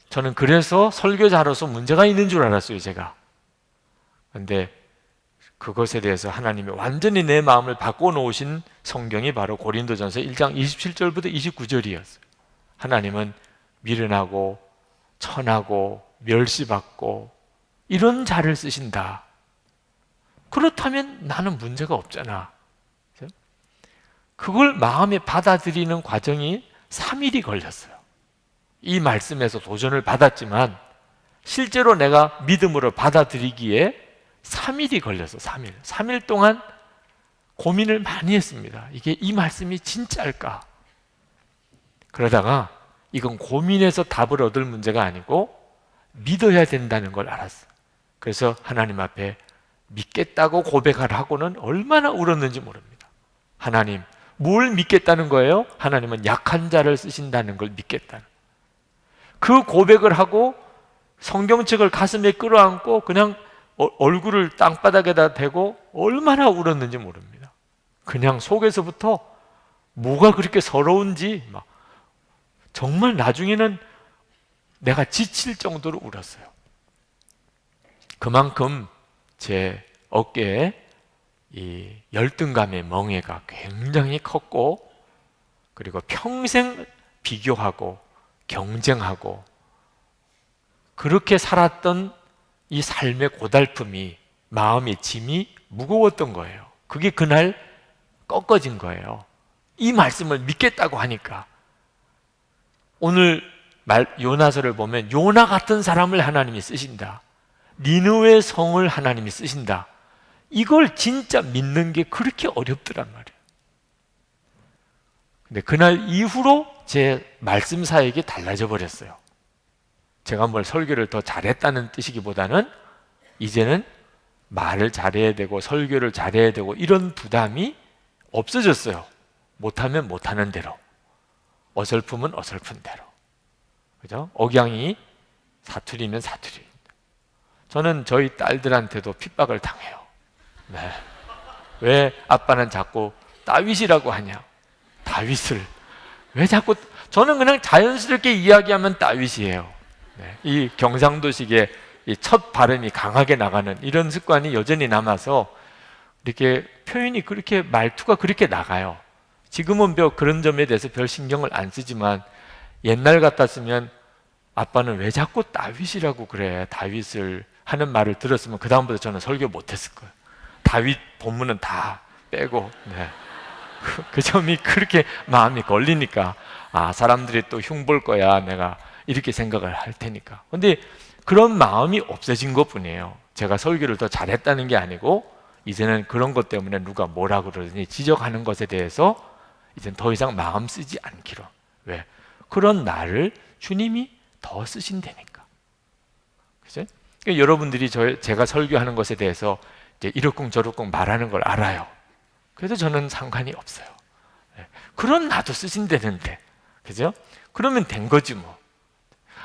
저는 그래서 설교자로서 문제가 있는 줄 알았어요, 제가. 그런데 그것에 대해서 하나님이 완전히 내 마음을 바꿔놓으신 성경이 바로 고린도전서 1장 27절부터 29절이었어요. 하나님은 미련하고 천하고 멸시받고 이런 자를 쓰신다. 그렇다면 나는 문제가 없잖아. 그걸 마음에 받아들이는 과정이 3일이 걸렸어요. 이 말씀에서 도전을 받았지만 실제로 내가 믿음으로 받아들이기에 3일이 걸렸어. 3일 동안 고민을 많이 했습니다. 이게 이 말씀이 진짜일까? 그러다가 이건 고민해서 답을 얻을 문제가 아니고 믿어야 된다는 걸 알았어. 그래서 하나님 앞에 믿겠다고 고백을 하고는 얼마나 울었는지 모릅니다. 하나님, 뭘 믿겠다는 거예요? 하나님은 약한 자를 쓰신다는 걸 믿겠다는. 그 고백을 하고 성경책을 가슴에 끌어안고 그냥 얼굴을 땅바닥에다 대고 얼마나 울었는지 모릅니다. 그냥 속에서부터 뭐가 그렇게 서러운지 막 정말 나중에는 내가 지칠 정도로 울었어요. 그만큼 제 어깨에 이 열등감의 멍에가 굉장히 컸고, 그리고 평생 비교하고 경쟁하고 그렇게 살았던 이 삶의 고달픔이, 마음의 짐이 무거웠던 거예요. 그게 그날 꺾어진 거예요. 이 말씀을 믿겠다고 하니까. 오늘 요나서를 보면 요나 같은 사람을 하나님이 쓰신다, 니느웨 성을 하나님이 쓰신다, 이걸 진짜 믿는 게 그렇게 어렵더란 말이에요. 근데 그날 이후로 제 말씀 사역이 달라져 버렸어요. 제가 뭘 설교를 더 잘했다는 뜻이기보다는 이제는 말을 잘해야 되고 설교를 잘해야 되고 이런 부담이 없어졌어요. 못하면 못하는 대로, 어설픔은 어설픈 대로, 그죠? 억양이 사투리면 사투리. 저는 저희 딸들한테도 핍박을 당해요. 네. 왜 아빠는 자꾸 다윗이라고 하냐? 다윗을 왜 자꾸, 저는 그냥 자연스럽게 이야기하면 다윗이에요. 네. 이 경상도식의 이 첫 발음이 강하게 나가는 이런 습관이 여전히 남아서 이렇게 표현이 그렇게, 말투가 그렇게 나가요. 지금은 그런 점에 대해서 별 신경을 안 쓰지만 옛날 같았으면 아빠는 왜 자꾸 다윗이라고 그래, 다윗을 하는 말을 들었으면 그 다음부터 저는 설교 못했을 거예요. 다윗 본문은 다 빼고. 네. 그 점이 그렇게 마음이 걸리니까, 아, 사람들이 또 흉볼 거야, 내가 이렇게 생각을 할 테니까. 근데 그런 마음이 없어진 것뿐이에요. 제가 설교를 더 잘했다는 게 아니고, 이제는 그런 것 때문에 누가 뭐라 그러더니 지적하는 것에 대해서 이제는 더 이상 마음 쓰지 않기로. 왜? 그런 나를 주님이 더 쓰신다니까. 그죠? 그러니까 여러분들이 제가 설교하는 것에 대해서 이제 이러쿵저러쿵 말하는 걸 알아요. 그래도 저는 상관이 없어요. 그런 나도 쓰신다는데, 그죠? 그러면 된 거지 뭐.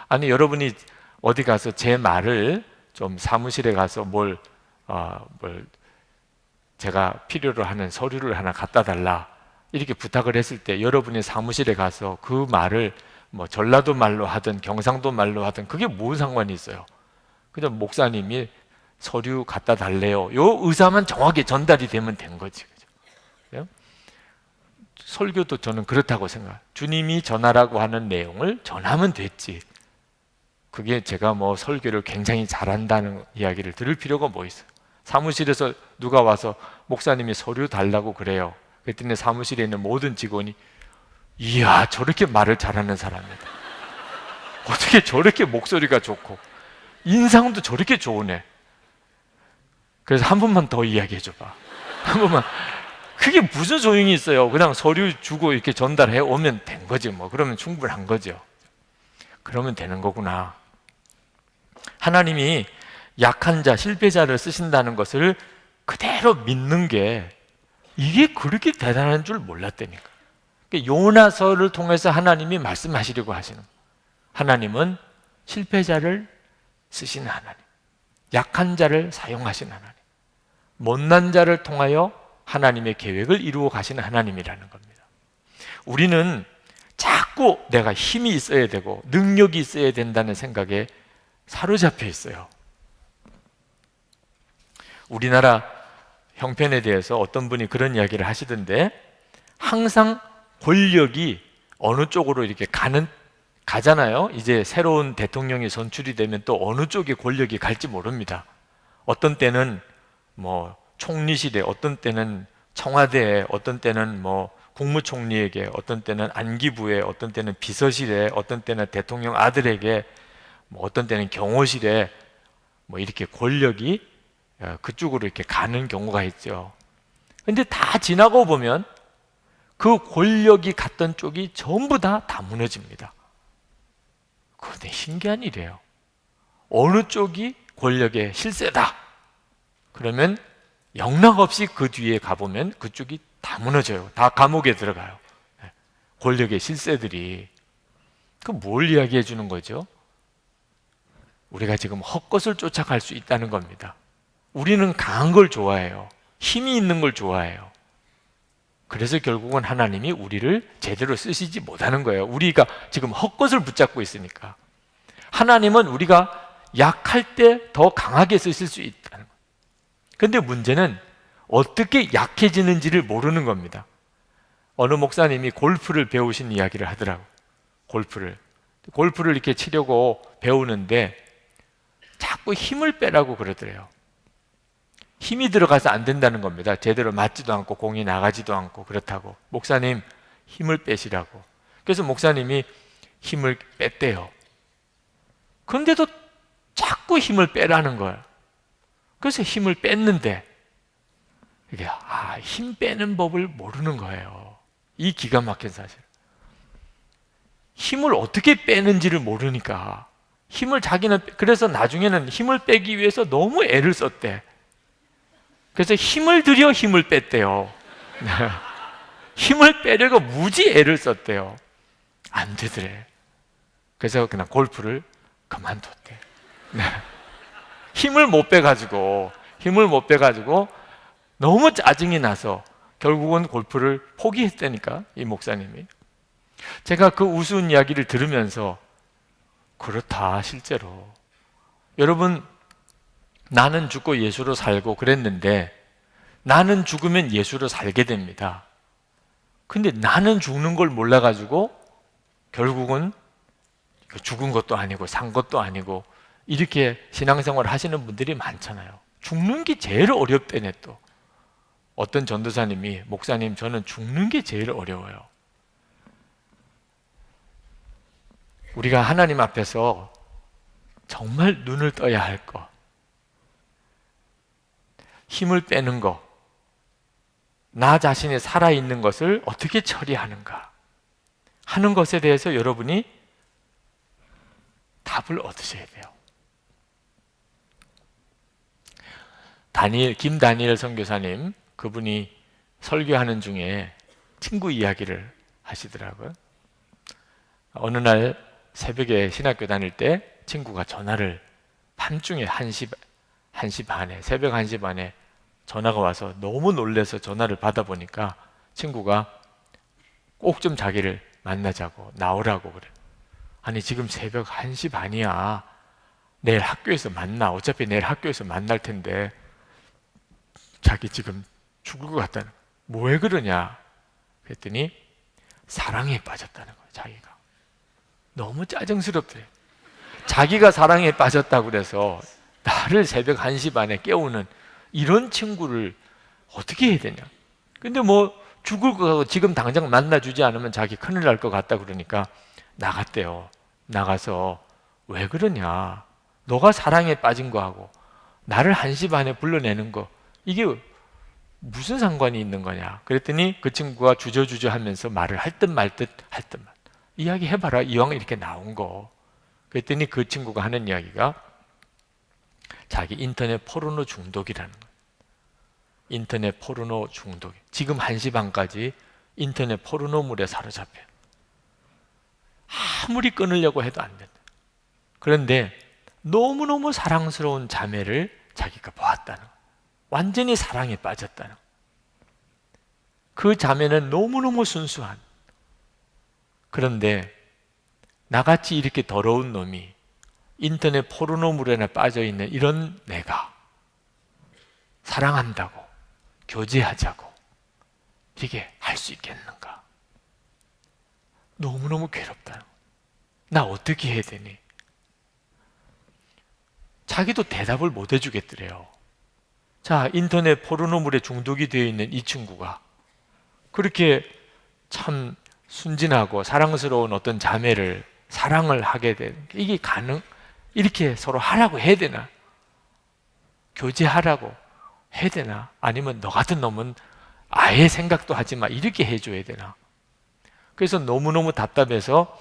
아니, 여러분이 어디 가서 제 말을 좀 사무실에 가서 뭘 제가 필요로 하는 서류를 하나 갖다 달라 이렇게 부탁을 했을 때, 여러분이 사무실에 가서 그 말을 뭐 전라도 말로 하든 경상도 말로 하든 그게 무슨 상관이 있어요? 그냥 목사님이 서류 갖다 달래요, 요 의사만 정확히 전달이 되면 된 거지. 그죠? 설교도 저는 그렇다고 생각해요. 주님이 전하라고 하는 내용을 전하면 됐지. 그게 제가 뭐 설교를 굉장히 잘한다는 이야기를 들을 필요가 뭐 있어요? 사무실에서 누가 와서 목사님이 서류 달라고 그래요. 그랬더니 사무실에 있는 모든 직원이, 이야, 저렇게 말을 잘하는 사람이다, 어떻게 저렇게 목소리가 좋고 인상도 저렇게 좋으네. 그래서 한 번만 더 이야기해 줘봐, 한 번만. 그게 무슨 소용이 있어요? 그냥 서류 주고 이렇게 전달해 오면 된 거지 뭐. 그러면 충분한 거죠. 그러면 되는 거구나. 하나님이 약한 자, 실패자를 쓰신다는 것을 그대로 믿는 게, 이게 그렇게 대단한 줄 몰랐다니까. 요나서를 통해서 하나님이 말씀하시려고 하시는 거예요. 하나님은 실패자를 쓰시는 하나님, 약한 자를 사용하시는 하나님, 못난 자를 통하여 하나님의 계획을 이루어 가시는 하나님이라는 겁니다. 우리는 자꾸 내가 힘이 있어야 되고 능력이 있어야 된다는 생각에 사로잡혀 있어요. 우리나라 형편에 대해서 어떤 분이 그런 이야기를 하시던데, 항상 권력이 어느 쪽으로 이렇게 가잖아요. 이제 새로운 대통령이 선출이 되면 또 어느 쪽에 권력이 갈지 모릅니다. 어떤 때는 뭐 총리실에, 어떤 때는 청와대에, 어떤 때는 뭐 국무총리에게, 어떤 때는 안기부에, 어떤 때는 비서실에, 어떤 때는 대통령 아들에게, 뭐 어떤 때는 경호실에, 뭐 이렇게 권력이 그쪽으로 이렇게 가는 경우가 있죠. 근데 다 지나고 보면 그 권력이 갔던 쪽이 전부 다 무너집니다. 그거 되게 신기한 일이에요. 어느 쪽이 권력의 실세다, 그러면 영락없이 그 뒤에 가보면 그쪽이 다 무너져요. 다 감옥에 들어가요. 권력의 실세들이. 그 뭘 이야기해 주는 거죠? 우리가 지금 헛것을 쫓아갈 수 있다는 겁니다. 우리는 강한 걸 좋아해요. 힘이 있는 걸 좋아해요. 그래서 결국은 하나님이 우리를 제대로 쓰시지 못하는 거예요. 우리가 지금 헛것을 붙잡고 있으니까. 하나님은 우리가 약할 때 더 강하게 쓰실 수 있다는 거예요. 그런데 문제는 어떻게 약해지는지를 모르는 겁니다. 어느 목사님이 골프를 배우신 이야기를 하더라고요. 골프를 이렇게 치려고 배우는데 자꾸 힘을 빼라고 그러더래요. 힘이 들어가서 안 된다는 겁니다. 제대로 맞지도 않고 공이 나가지도 않고 그렇다고. 목사님 힘을 빼시라고. 그래서 목사님이 힘을 뺐대요. 그런데도 자꾸 힘을 빼라는 거예요. 그래서 힘을 뺐는데 이게 힘 빼는 법을 모르는 거예요. 이 기가 막힌 사실. 힘을 어떻게 빼는지를 모르니까 그래서 나중에는 힘을 빼기 위해서 너무 애를 썼대. 그래서 힘을 들여 힘을 뺐대요. 힘을 빼려고 무지 애를 썼대요. 안 되더래. 그래서 그냥 골프를 그만뒀대. 힘을 못 빼가지고 너무 짜증이 나서 결국은 골프를 포기했다니까, 이 목사님이. 제가 그 우스운 이야기를 들으면서 그렇다, 실제로. 여러분, 나는 죽고 예수로 살고 그랬는데 나는 죽으면 예수로 살게 됩니다. 근데 나는 죽는 걸 몰라가지고 결국은 죽은 것도 아니고 산 것도 아니고 이렇게 신앙생활 하시는 분들이 많잖아요. 죽는 게 제일 어렵대네. 또 어떤 전도사님이, 목사님 저는 죽는 게 제일 어려워요. 우리가 하나님 앞에서 정말 눈을 떠야 할 것, 힘을 빼는 것, 나 자신이 살아있는 것을 어떻게 처리하는가 하는 것에 대해서 여러분이 답을 얻으셔야 돼요. 김다니엘 선교사님, 그분이 설교하는 중에 친구 이야기를 하시더라고요. 어느 날 새벽에 신학교 다닐 때 친구가 전화를 밤중에 1시 반에, 새벽 1시 반에 전화가 와서 너무 놀라서 전화를 받아보니까 친구가 꼭 좀 자기를 만나자고, 나오라고 그래. 아니 지금 새벽 1시 반이야. 내일 학교에서 만나. 어차피 내일 학교에서 만날 텐데 자기 지금 죽을 것 같다는 거야. 왜 그러냐 그랬더니 사랑에 빠졌다는 거예요. 자기가 너무 짜증스럽대. 자기가 사랑에 빠졌다고 그래서 나를 새벽 1시 반에 깨우는 이런 친구를 어떻게 해야 되냐. 근데 뭐 죽을 거 같고 지금 당장 만나주지 않으면 자기 큰일 날 것 같다 그러니까 나갔대요. 나가서 왜 그러냐, 너가 사랑에 빠진 거하고 나를 1시 반에 불러내는 거 이게 무슨 상관이 있는 거냐. 그랬더니 그 친구가 주저주저 하면서 말을 할 듯 말 듯 이야기 해봐라, 이왕 이렇게 나온 거. 그랬더니 그 친구가 하는 이야기가 자기 인터넷 포르노 중독이라는 거예요. 인터넷 포르노 중독. 지금 1시 반까지 인터넷 포르노물에 사로잡혀요. 아무리 끊으려고 해도 안 된다. 그런데 너무너무 사랑스러운 자매를 자기가 보았다는 거예요. 완전히 사랑에 빠졌다는 거예요. 그 자매는 너무너무 순수한. 그런데 나같이 이렇게 더러운 놈이 인터넷 포르노물에나 빠져있는 이런 내가 사랑한다고, 교제하자고 이게 할 수 있겠는가. 너무너무 괴롭다. 나 어떻게 해야 되니? 자기도 대답을 못 해주겠더래요. 자, 인터넷 포르노물에 중독이 되어 있는 이 친구가 그렇게 참 순진하고 사랑스러운 어떤 자매를 사랑을 하게 된, 이게 이렇게 서로 하라고 해야 되나? 교제하라고 해야 되나? 아니면 너 같은 놈은 아예 생각도 하지 마, 이렇게 해줘야 되나? 그래서 너무너무 답답해서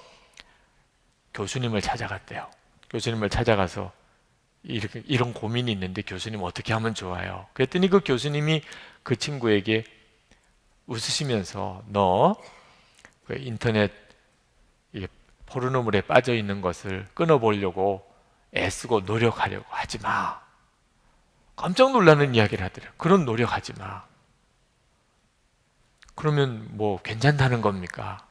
교수님을 찾아갔대요. 교수님을 찾아가서 이런 고민이 있는데 교수님 어떻게 하면 좋아요? 그랬더니 그 교수님이 그 친구에게 웃으시면서 너 그 인터넷 포르노물에 빠져 있는 것을 끊어보려고 애쓰고 노력하려고 하지 마. 깜짝 놀라는 이야기를 하더래요. 그런 노력하지 마. 그러면 뭐 괜찮다는 겁니까?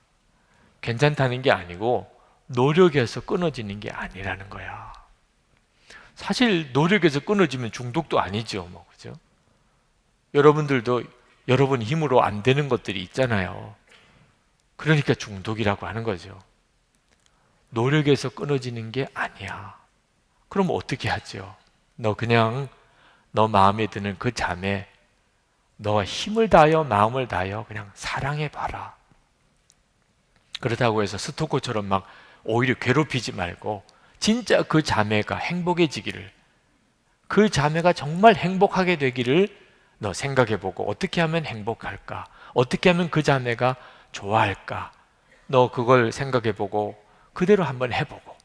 괜찮다는 게 아니고 노력해서 끊어지는 게 아니라는 거야. 사실 노력해서 끊어지면 중독도 아니죠, 뭐 그죠? 여러분들도 여러분 힘으로 안 되는 것들이 있잖아요. 그러니까 중독이라고 하는 거죠. 노력해서 끊어지는 게 아니야. 그럼 어떻게 하죠? 너 그냥 너 마음에 드는 그 자매, 너가 힘을 다하여 마음을 다하여 그냥 사랑해 봐라. 그렇다고 해서 스토커처럼 막 오히려 괴롭히지 말고 진짜 그 자매가 행복해지기를, 그 자매가 정말 행복하게 되기를 너 생각해보고 어떻게 하면 행복할까? 어떻게 하면 그 자매가 좋아할까? 너 그걸 생각해보고 그대로 한번 해보고,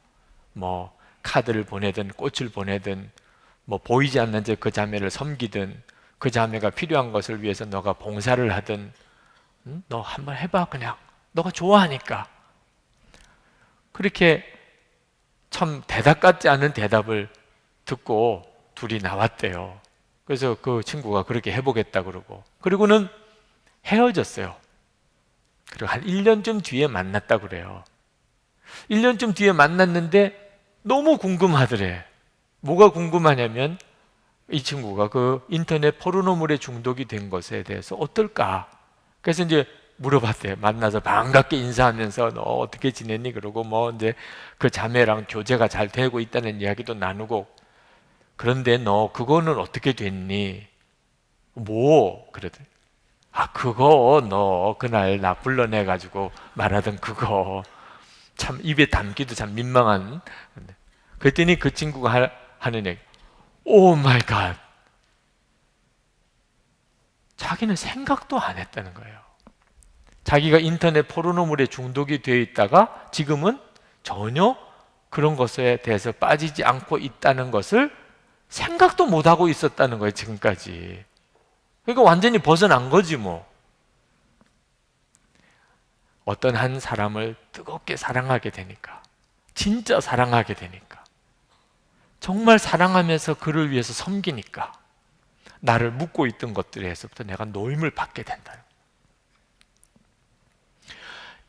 뭐 카드를 보내든 꽃을 보내든 뭐 보이지 않는 저 그 자매를 섬기든 그 자매가 필요한 것을 위해서 너가 봉사를 하든, 너 한번 해봐. 그냥 너가 좋아하니까. 그렇게 참 대답 같지 않은 대답을 듣고 둘이 나왔대요. 그래서 그 친구가 그렇게 해보겠다 그러고, 그리고는 헤어졌어요. 그리고 한 1년쯤 뒤에 만났다 그래요. 1년쯤 뒤에 만났는데 너무 궁금하더래. 뭐가 궁금하냐면 이 친구가 그 인터넷 포르노물에 중독이 된 것에 대해서 어떨까? 그래서 이제 물어봤대요. 만나서 반갑게 인사하면서 너 어떻게 지냈니? 그러고 뭐 이제 그 자매랑 교제가 잘 되고 있다는 이야기도 나누고, 그런데 너 그거는 어떻게 됐니? 뭐? 그러더니 그거 너 그날 나 불러내가지고 말하던 그거 참 입에 담기도 참 민망한. 그랬더니 그 친구가 하는 얘기, 오 마이 갓. 자기는 생각도 안 했다는 거예요. 자기가 인터넷 포르노물에 중독이 되어 있다가 지금은 전혀 그런 것에 대해서 빠지지 않고 있다는 것을 생각도 못하고 있었다는 거예요, 지금까지. 그러니까 완전히 벗어난 거지 뭐. 어떤 한 사람을 뜨겁게 사랑하게 되니까, 진짜 사랑하게 되니까, 정말 사랑하면서 그를 위해서 섬기니까 나를 묶고 있던 것들에서부터 내가 노임을 받게 된다.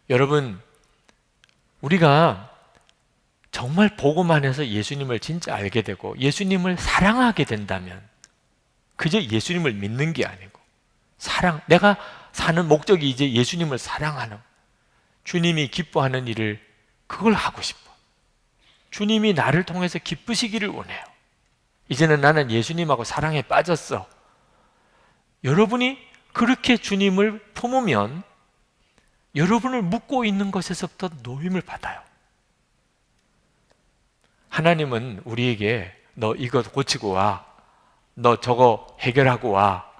여러분, 우리가 정말 보고만 해서 예수님을 진짜 알게 되고 예수님을 사랑하게 된다면, 그저 예수님을 믿는 게 아니고 내가 사는 목적이 이제 예수님을 사랑하는, 주님이 기뻐하는 일을 그걸 하고 싶어. 주님이 나를 통해서 기쁘시기를 원해요. 이제는 나는 예수님하고 사랑에 빠졌어. 여러분이 그렇게 주님을 품으면 여러분을 묶고 있는 것에서부터 노임을 받아요. 하나님은 우리에게 너 이거 고치고 와, 너 저거 해결하고 와,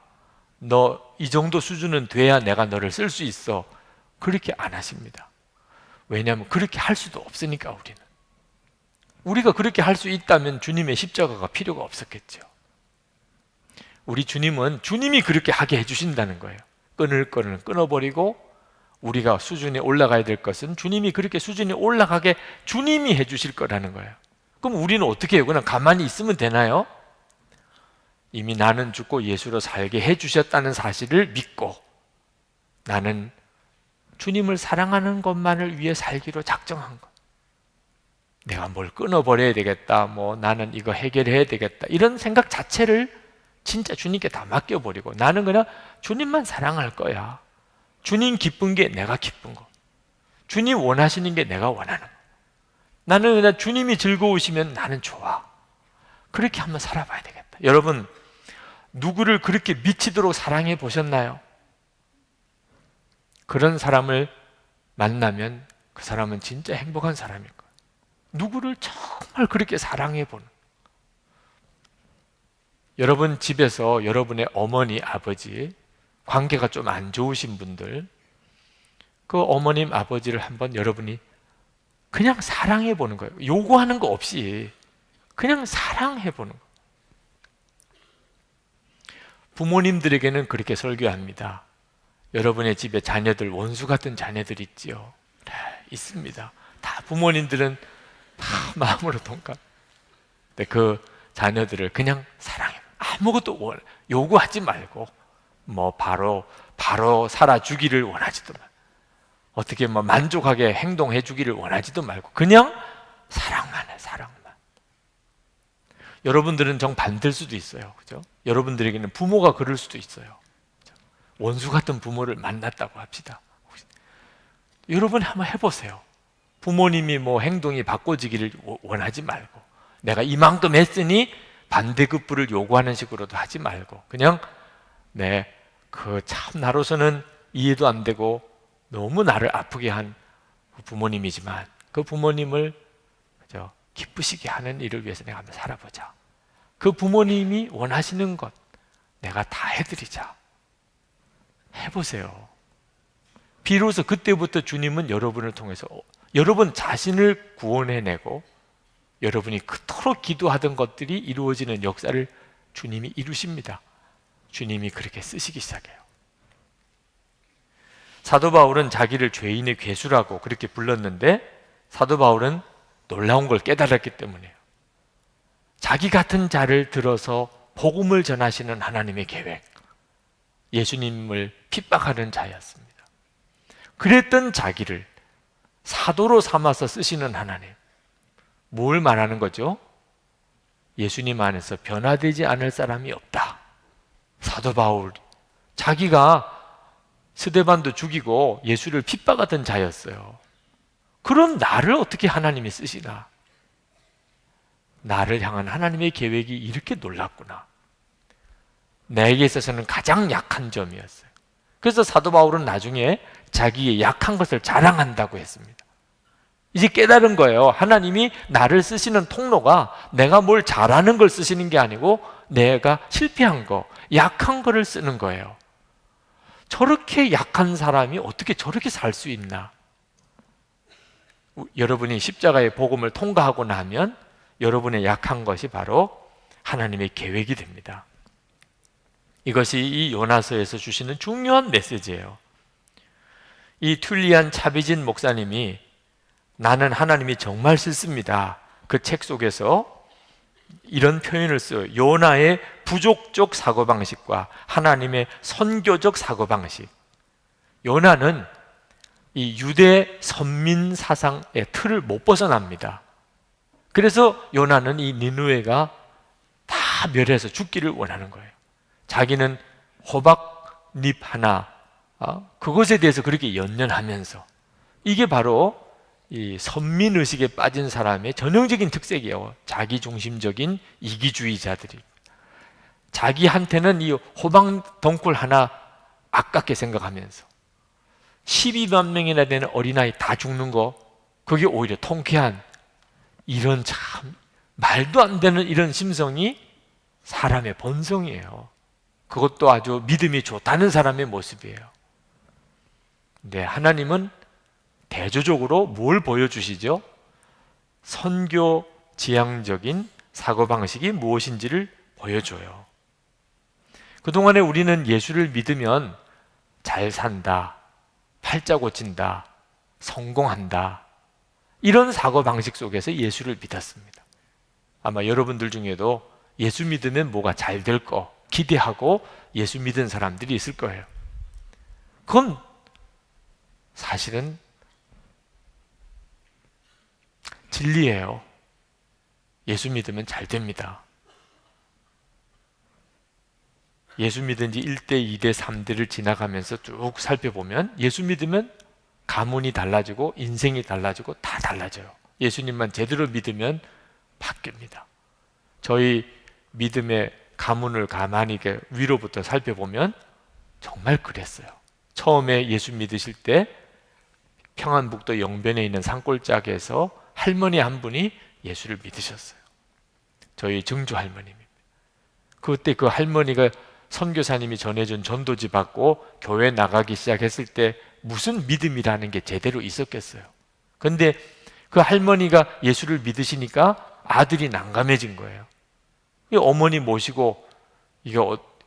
너 이 정도 수준은 돼야 내가 너를 쓸 수 있어, 그렇게 안 하십니다. 왜냐하면 그렇게 할 수도 없으니까. 우리가 그렇게 할 수 있다면 주님의 십자가가 필요가 없었겠죠. 우리 주님은 주님이 그렇게 하게 해주신다는 거예요. 끊을 거는 끊어버리고 우리가 수준에 올라가야 될 것은 주님이 그렇게 수준에 올라가게 주님이 해주실 거라는 거예요. 그럼 우리는 어떻게 해요? 그냥 가만히 있으면 되나요? 이미 나는 죽고 예수로 살게 해주셨다는 사실을 믿고 나는 주님을 사랑하는 것만을 위해 살기로 작정한 것. 내가 뭘 끊어버려야 되겠다, 뭐 나는 이거 해결해야 되겠다, 이런 생각 자체를 진짜 주님께 다 맡겨버리고 나는 그냥 주님만 사랑할 거야. 주님 기쁜 게 내가 기쁜 거, 주님 원하시는 게 내가 원하는 거, 나는 그냥 주님이 즐거우시면 나는 좋아. 그렇게 한번 살아봐야 되겠다. 여러분, 누구를 그렇게 미치도록 사랑해 보셨나요? 그런 사람을 만나면 그 사람은 진짜 행복한 사람일 거예요. 누구를 정말 그렇게 사랑해 보는. 여러분 집에서 여러분의 어머니, 아버지 관계가 좀 안 좋으신 분들, 그 어머님, 아버지를 한번 여러분이 그냥 사랑해 보는 거예요. 요구하는 거 없이 그냥 사랑해 보는 거. 부모님들에게는 그렇게 설교합니다. 여러분의 집에 자녀들, 원수 같은 자녀들 있지요? 네, 있습니다. 다 부모님들은 다 마음으로 동감. 근데 그 자녀들을 그냥 사랑해. 아무것도 요구하지 말고, 뭐 바로 살아주기를 원하지도 말고, 어떻게 뭐 만족하게 행동해 주기를 원하지도 말고, 그냥 사랑만 해, 사랑만. 여러분들은 정반대일 수도 있어요. 그죠? 여러분들에게는 부모가 그럴 수도 있어요. 원수 같은 부모를 만났다고 합시다. 여러분 한번 해보세요. 부모님이 뭐 행동이 바꿔지기를 원하지 말고, 내가 이만큼 했으니 반대급부를 요구하는 식으로도 하지 말고, 그냥 그 참 나로서는 이해도 안 되고 너무 나를 아프게 한 부모님이지만 그 부모님을 그죠? 기쁘시게 하는 일을 위해서 내가 한번 살아보자. 그 부모님이 원하시는 것 내가 다 해드리자. 해보세요. 비로소 그때부터 주님은 여러분을 통해서 여러분 자신을 구원해내고 여러분이 그토록 기도하던 것들이 이루어지는 역사를 주님이 이루십니다. 주님이 그렇게 쓰시기 시작해요. 사도 바울은 자기를 죄인의 괴수라고 그렇게 불렀는데 사도 바울은 놀라운 걸 깨달았기 때문이에요. 자기 같은 자를 들어서 복음을 전하시는 하나님의 계획, 예수님을 핍박하는 자였습니다. 그랬던 자기를 사도로 삼아서 쓰시는 하나님, 뭘 말하는 거죠? 예수님 안에서 변화되지 않을 사람이 없다. 사도 바울, 자기가 스데반도 죽이고 예수를 핍박하던 자였어요. 그런 나를 어떻게 하나님이 쓰시나? 나를 향한 하나님의 계획이 이렇게 놀랍구나. 내게 있어서는 가장 약한 점이었어요. 그래서 사도 바울은 나중에 자기의 약한 것을 자랑한다고 했습니다. 이제 깨달은 거예요. 하나님이 나를 쓰시는 통로가 내가 뭘 잘하는 걸 쓰시는 게 아니고 내가 실패한 거, 약한 거를 쓰는 거예요. 저렇게 약한 사람이 어떻게 저렇게 살 수 있나? 여러분이 십자가의 복음을 통과하고 나면 여러분의 약한 것이 바로 하나님의 계획이 됩니다. 이것이 이 요나서에서 주시는 중요한 메시지예요. 이 툴리안 차비진 목사님이 나는 하나님이 정말 싫습니다. 그 책 속에서 이런 표현을 써요. 요나의 부족적 사고방식과 하나님의 선교적 사고방식. 요나는 이 유대 선민 사상의 틀을 못 벗어납니다. 그래서 요나는 이 니느웨가 다 멸해서 죽기를 원하는 거예요. 자기는 호박잎 하나 그것에 대해서 그렇게 연연하면서, 이게 바로 이 선민의식에 빠진 사람의 전형적인 특색이에요. 자기중심적인 이기주의자들이 자기한테는 이 호박 덩굴 하나 아깝게 생각하면서 12만 명이나 되는 어린아이 다 죽는 거, 그게 오히려 통쾌한, 이런 참 말도 안 되는 이런 심성이 사람의 본성이에요. 그것도 아주 믿음이 좋다는 사람의 모습이에요. 근데 하나님은 대조적으로 뭘 보여주시죠? 선교 지향적인 사고방식이 무엇인지를 보여줘요. 그동안에 우리는 예수를 믿으면 잘 산다, 팔자 고친다, 성공한다, 이런 사고방식 속에서 예수를 믿었습니다. 아마 여러분들 중에도 예수 믿으면 뭐가 잘 될 거 기대하고 예수 믿은 사람들이 있을 거예요. 그건 사실은 진리예요. 예수 믿으면 잘 됩니다. 예수 믿은 지 1대, 2대, 3대를 지나가면서 쭉 살펴보면 예수 믿으면 가문이 달라지고 인생이 달라지고 다 달라져요. 예수님만 제대로 믿으면 바뀝니다. 저희 믿음의 가문을 가만히 위로부터 살펴보면 정말 그랬어요. 처음에 예수 믿으실 때 평안북도 영변에 있는 산골짜기에서 할머니 한 분이 예수를 믿으셨어요. 저희 증조 할머님입니다. 그때 그 할머니가 선교사님이 전해준 전도지 받고 교회 나가기 시작했을 때 무슨 믿음이라는 게 제대로 있었겠어요. 그런데 그 할머니가 예수를 믿으시니까 아들이 난감해진 거예요. 이 어머니 모시고 이게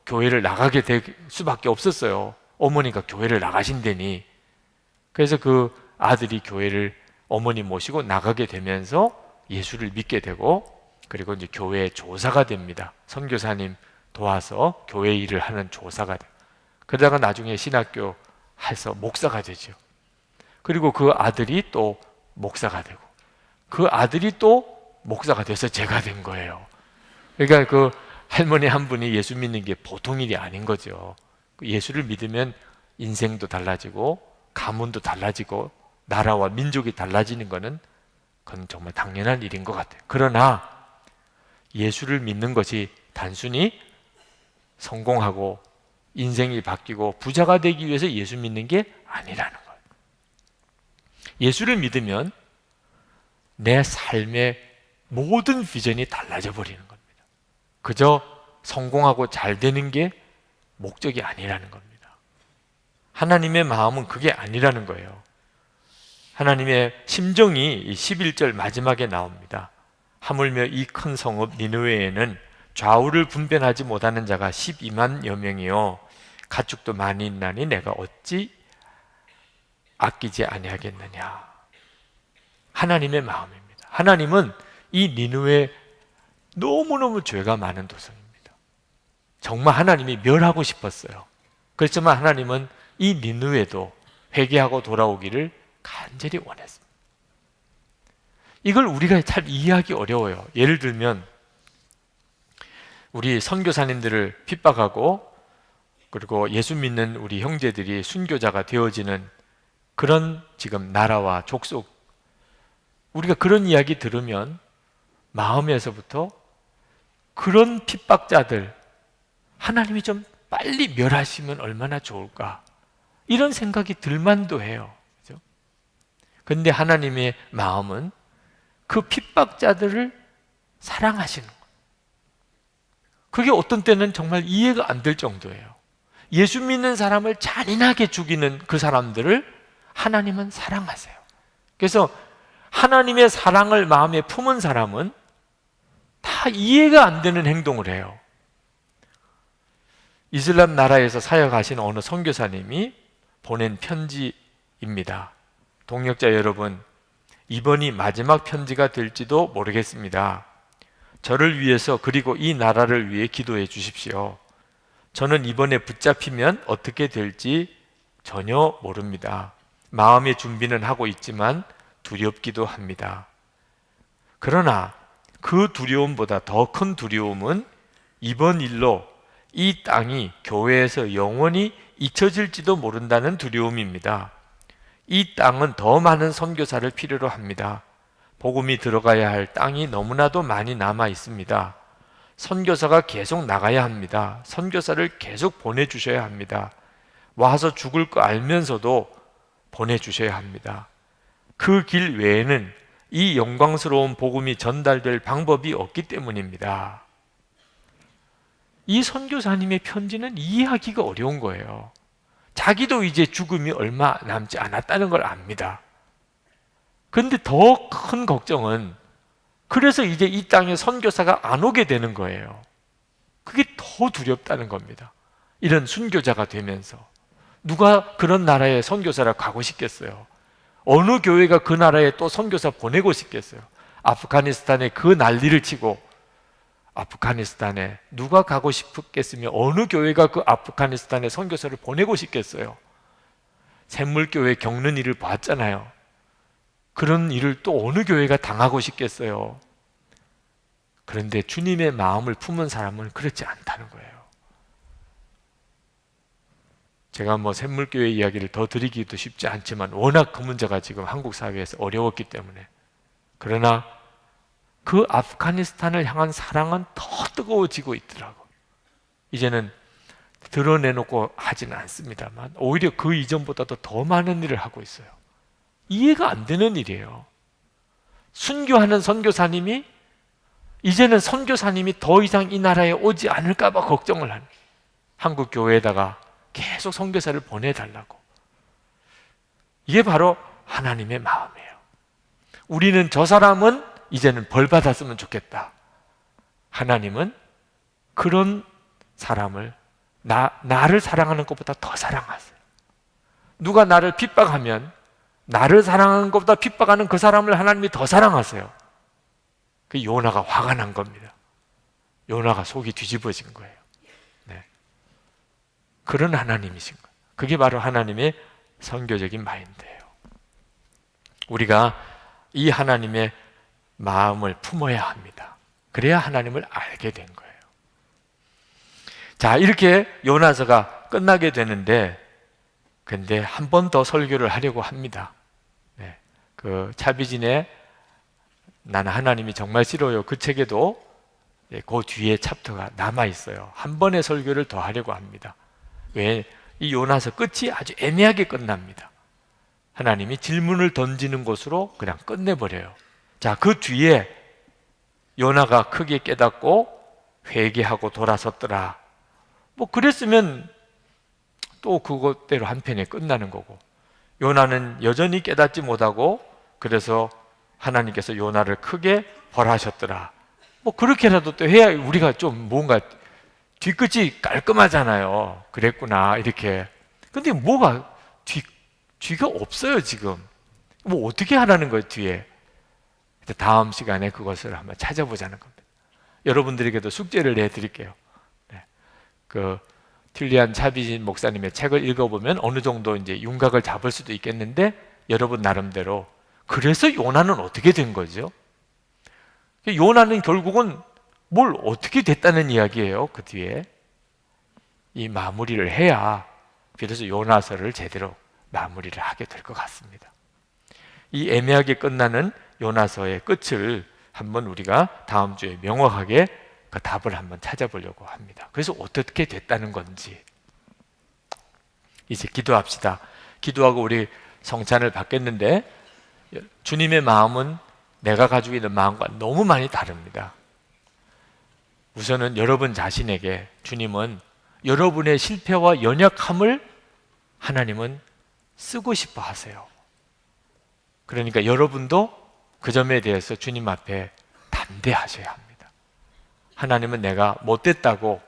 교회를 나가게 될 수밖에 없었어요. 어머니가 교회를 나가신다니. 그래서 그 아들이 교회를 어머니 모시고 나가게 되면서 예수를 믿게 되고, 그리고 이제 교회 조사가 됩니다. 선교사님 도와서 교회 일을 하는 조사가 돼요. 그러다가 나중에 신학교 해서 목사가 되죠. 그리고 그 아들이 또 목사가 되고, 그 아들이 또 목사가 돼서 제가 된 거예요. 그러니까 그 할머니 한 분이 예수 믿는 게 보통 일이 아닌 거죠. 예수를 믿으면 인생도 달라지고 가문도 달라지고 나라와 민족이 달라지는 거는 그건 정말 당연한 일인 것 같아요. 그러나 예수를 믿는 것이 단순히 성공하고 인생이 바뀌고 부자가 되기 위해서 예수 믿는 게 아니라는 거예요. 예수를 믿으면 내 삶의 모든 비전이 달라져 버리는 겁니다. 그저 성공하고 잘 되는 게 목적이 아니라는 겁니다. 하나님의 마음은 그게 아니라는 거예요. 하나님의 심정이 이 11절 마지막에 나옵니다. 하물며 이 큰 성읍 니느웨에는 좌우를 분별하지 못하는 자가 12만여 명이요 가축도 많이 있나니 내가 어찌 아끼지 아니하겠느냐. 하나님의 마음입니다. 하나님은 이 니느웨 너무너무 죄가 많은 도성입니다. 정말 하나님이 멸하고 싶었어요. 그렇지만 하나님은 이 니느웨도 회개하고 돌아오기를 간절히 원했습니다. 이걸 우리가 잘 이해하기 어려워요. 예를 들면 우리 선교사님들을 핍박하고 그리고 예수 믿는 우리 형제들이 순교자가 되어지는 그런 지금 나라와 족속, 우리가 그런 이야기 들으면 마음에서부터 그런 핍박자들 하나님이 좀 빨리 멸하시면 얼마나 좋을까, 이런 생각이 들만도 해요. 그렇죠? 그런데 하나님의 마음은 그 핍박자들을 사랑하시는 거예요. 그게 어떤 때는 정말 이해가 안 될 정도예요. 예수 믿는 사람을 잔인하게 죽이는 그 사람들을 하나님은 사랑하세요. 그래서 하나님의 사랑을 마음에 품은 사람은 다 이해가 안 되는 행동을 해요. 이슬람 나라에서 사역하신 어느 선교사님이 보낸 편지입니다. 동역자 여러분, 이번이 마지막 편지가 될지도 모르겠습니다. 저를 위해서 그리고 이 나라를 위해 기도해 주십시오. 저는 이번에 붙잡히면 어떻게 될지 전혀 모릅니다. 마음의 준비는 하고 있지만 두렵기도 합니다. 그러나 그 두려움보다 더 큰 두려움은 이번 일로 이 땅이 교회에서 영원히 잊혀질지도 모른다는 두려움입니다. 이 땅은 더 많은 선교사를 필요로 합니다. 복음이 들어가야 할 땅이 너무나도 많이 남아 있습니다. 선교사가 계속 나가야 합니다. 선교사를 계속 보내주셔야 합니다. 와서 죽을 거 알면서도 보내주셔야 합니다. 그 길 외에는 이 영광스러운 복음이 전달될 방법이 없기 때문입니다. 이 선교사님의 편지는 이해하기가 어려운 거예요. 자기도 이제 죽음이 얼마 남지 않았다는 걸 압니다. 그런데 더 큰 걱정은 그래서 이제 이 땅에 선교사가 안 오게 되는 거예요. 그게 더 두렵다는 겁니다. 이런 순교자가 되면서 누가 그런 나라에 선교사를 가고 싶겠어요? 어느 교회가 그 나라에 또 선교사 보내고 싶겠어요? 아프가니스탄에 그 난리를 치고 아프가니스탄에 누가 가고 싶겠으며 어느 교회가 그 아프가니스탄에 선교사를 보내고 싶겠어요? 샘물교회 겪는 일을 봤잖아요. 그런 일을 또 어느 교회가 당하고 싶겠어요? 그런데 주님의 마음을 품은 사람은 그렇지 않다는 거예요. 제가 샘물교회 이야기를 더 드리기도 쉽지 않지만 워낙 그 문제가 지금 한국 사회에서 어려웠기 때문에, 그러나 그 아프가니스탄을 향한 사랑은 더 뜨거워지고 있더라고. 이제는 드러내놓고 하지는 않습니다만 오히려 그 이전보다도 더 많은 일을 하고 있어요. 이해가 안 되는 일이에요. 순교하는 선교사님이 이제는 선교사님이 더 이상 이 나라에 오지 않을까 봐 걱정을 하는, 한국 교회에다가 계속 선교사를 보내달라고. 이게 바로 하나님의 마음이에요. 우리는 저 사람은 이제는 벌 받았으면 좋겠다. 하나님은 그런 사람을 나를 사랑하는 것보다 더 사랑하세요. 누가 나를 핍박하면 나를 사랑하는 것보다 핍박하는 그 사람을 하나님이 더 사랑하세요. 그 요나가 화가 난 겁니다. 요나가 속이 뒤집어진 거예요. 네. 그런 하나님이신 거예요. 그게 바로 하나님의 선교적인 마인드예요. 우리가 이 하나님의 마음을 품어야 합니다. 그래야 하나님을 알게 된 거예요. 자, 이렇게 요나서가 끝나게 되는데, 근데 한 번 더 설교를 하려고 합니다. 네. 그 차비진의 나는 하나님이 정말 싫어요. 그 책에도 그 뒤에 챕터가 남아 있어요. 한 번의 설교를 더 하려고 합니다. 왜? 이 요나서 끝이 아주 애매하게 끝납니다. 하나님이 질문을 던지는 것으로 그냥 끝내버려요. 자, 그 뒤에 요나가 크게 깨닫고 회개하고 돌아섰더라. 뭐 그랬으면 또 그것대로 한편에 끝나는 거고, 요나는 여전히 깨닫지 못하고 그래서 하나님께서 요나를 크게 벌하셨더라. 뭐 그렇게라도 또 해야 우리가 좀 뭔가 뒤끝이 깔끔하잖아요. 그랬구나 이렇게. 근데 뭐가 뒤가 없어요 지금. 뭐 어떻게 하라는 거예요 뒤에. 다음 시간에 그것을 한번 찾아보자는 겁니다. 여러분들에게도 숙제를 내드릴게요. 네. 그 틸리안 차비진 목사님의 책을 읽어보면 어느 정도 이제 윤곽을 잡을 수도 있겠는데, 여러분 나름대로 그래서 요나는 어떻게 된 거죠? 요나는 결국은 뭘 어떻게 됐다는 이야기예요. 그 뒤에 이 마무리를 해야 비로소 요나서를 제대로 마무리를 하게 될 것 같습니다. 이 애매하게 끝나는 요나서의 끝을 한번 우리가 다음 주에 명확하게 그 답을 한번 찾아보려고 합니다. 그래서 어떻게 됐다는 건지 이제 기도합시다. 기도하고 우리 성찬을 받겠는데, 주님의 마음은 내가 가지고 있는 마음과 너무 많이 다릅니다. 우선은 여러분 자신에게 주님은 여러분의 실패와 연약함을 하나님은 쓰고 싶어 하세요. 그러니까 여러분도 그 점에 대해서 주님 앞에 담대하셔야 합니다. 하나님은 내가 못됐다고,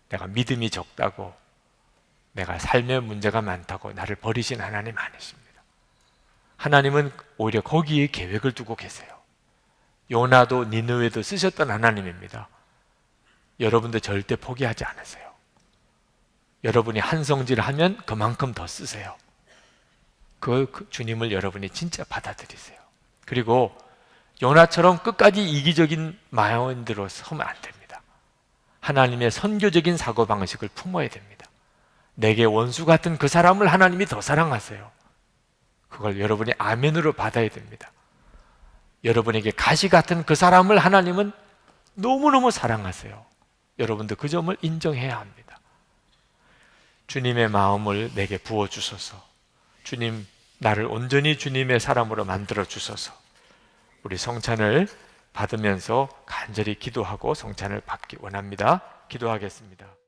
내가 믿음이 적다고, 내가 삶의 문제가 많다고 나를 버리신 하나님 아니십니다. 하나님은 오히려 거기에 계획을 두고 계세요. 요나도 니느웨도 쓰셨던 하나님입니다. 여러분도 절대 포기하지 않으세요. 여러분이 한성질을 하면 그만큼 더 쓰세요. 그 주님을 여러분이 진짜 받아들이세요. 그리고 요나처럼 끝까지 이기적인 마인드로 서면 안 됩니다. 하나님의 선교적인 사고방식을 품어야 됩니다. 내게 원수 같은 그 사람을 하나님이 더 사랑하세요. 그걸 여러분이 아멘으로 받아야 됩니다. 여러분에게 가시 같은 그 사람을 하나님은 너무너무 사랑하세요. 여러분도 그 점을 인정해야 합니다. 주님의 마음을 내게 부어주소서. 주님, 나를 온전히 주님의 사람으로 만들어 주소서. 우리 성찬을 받으면서 간절히 기도하고 성찬을 받기 원합니다. 기도하겠습니다.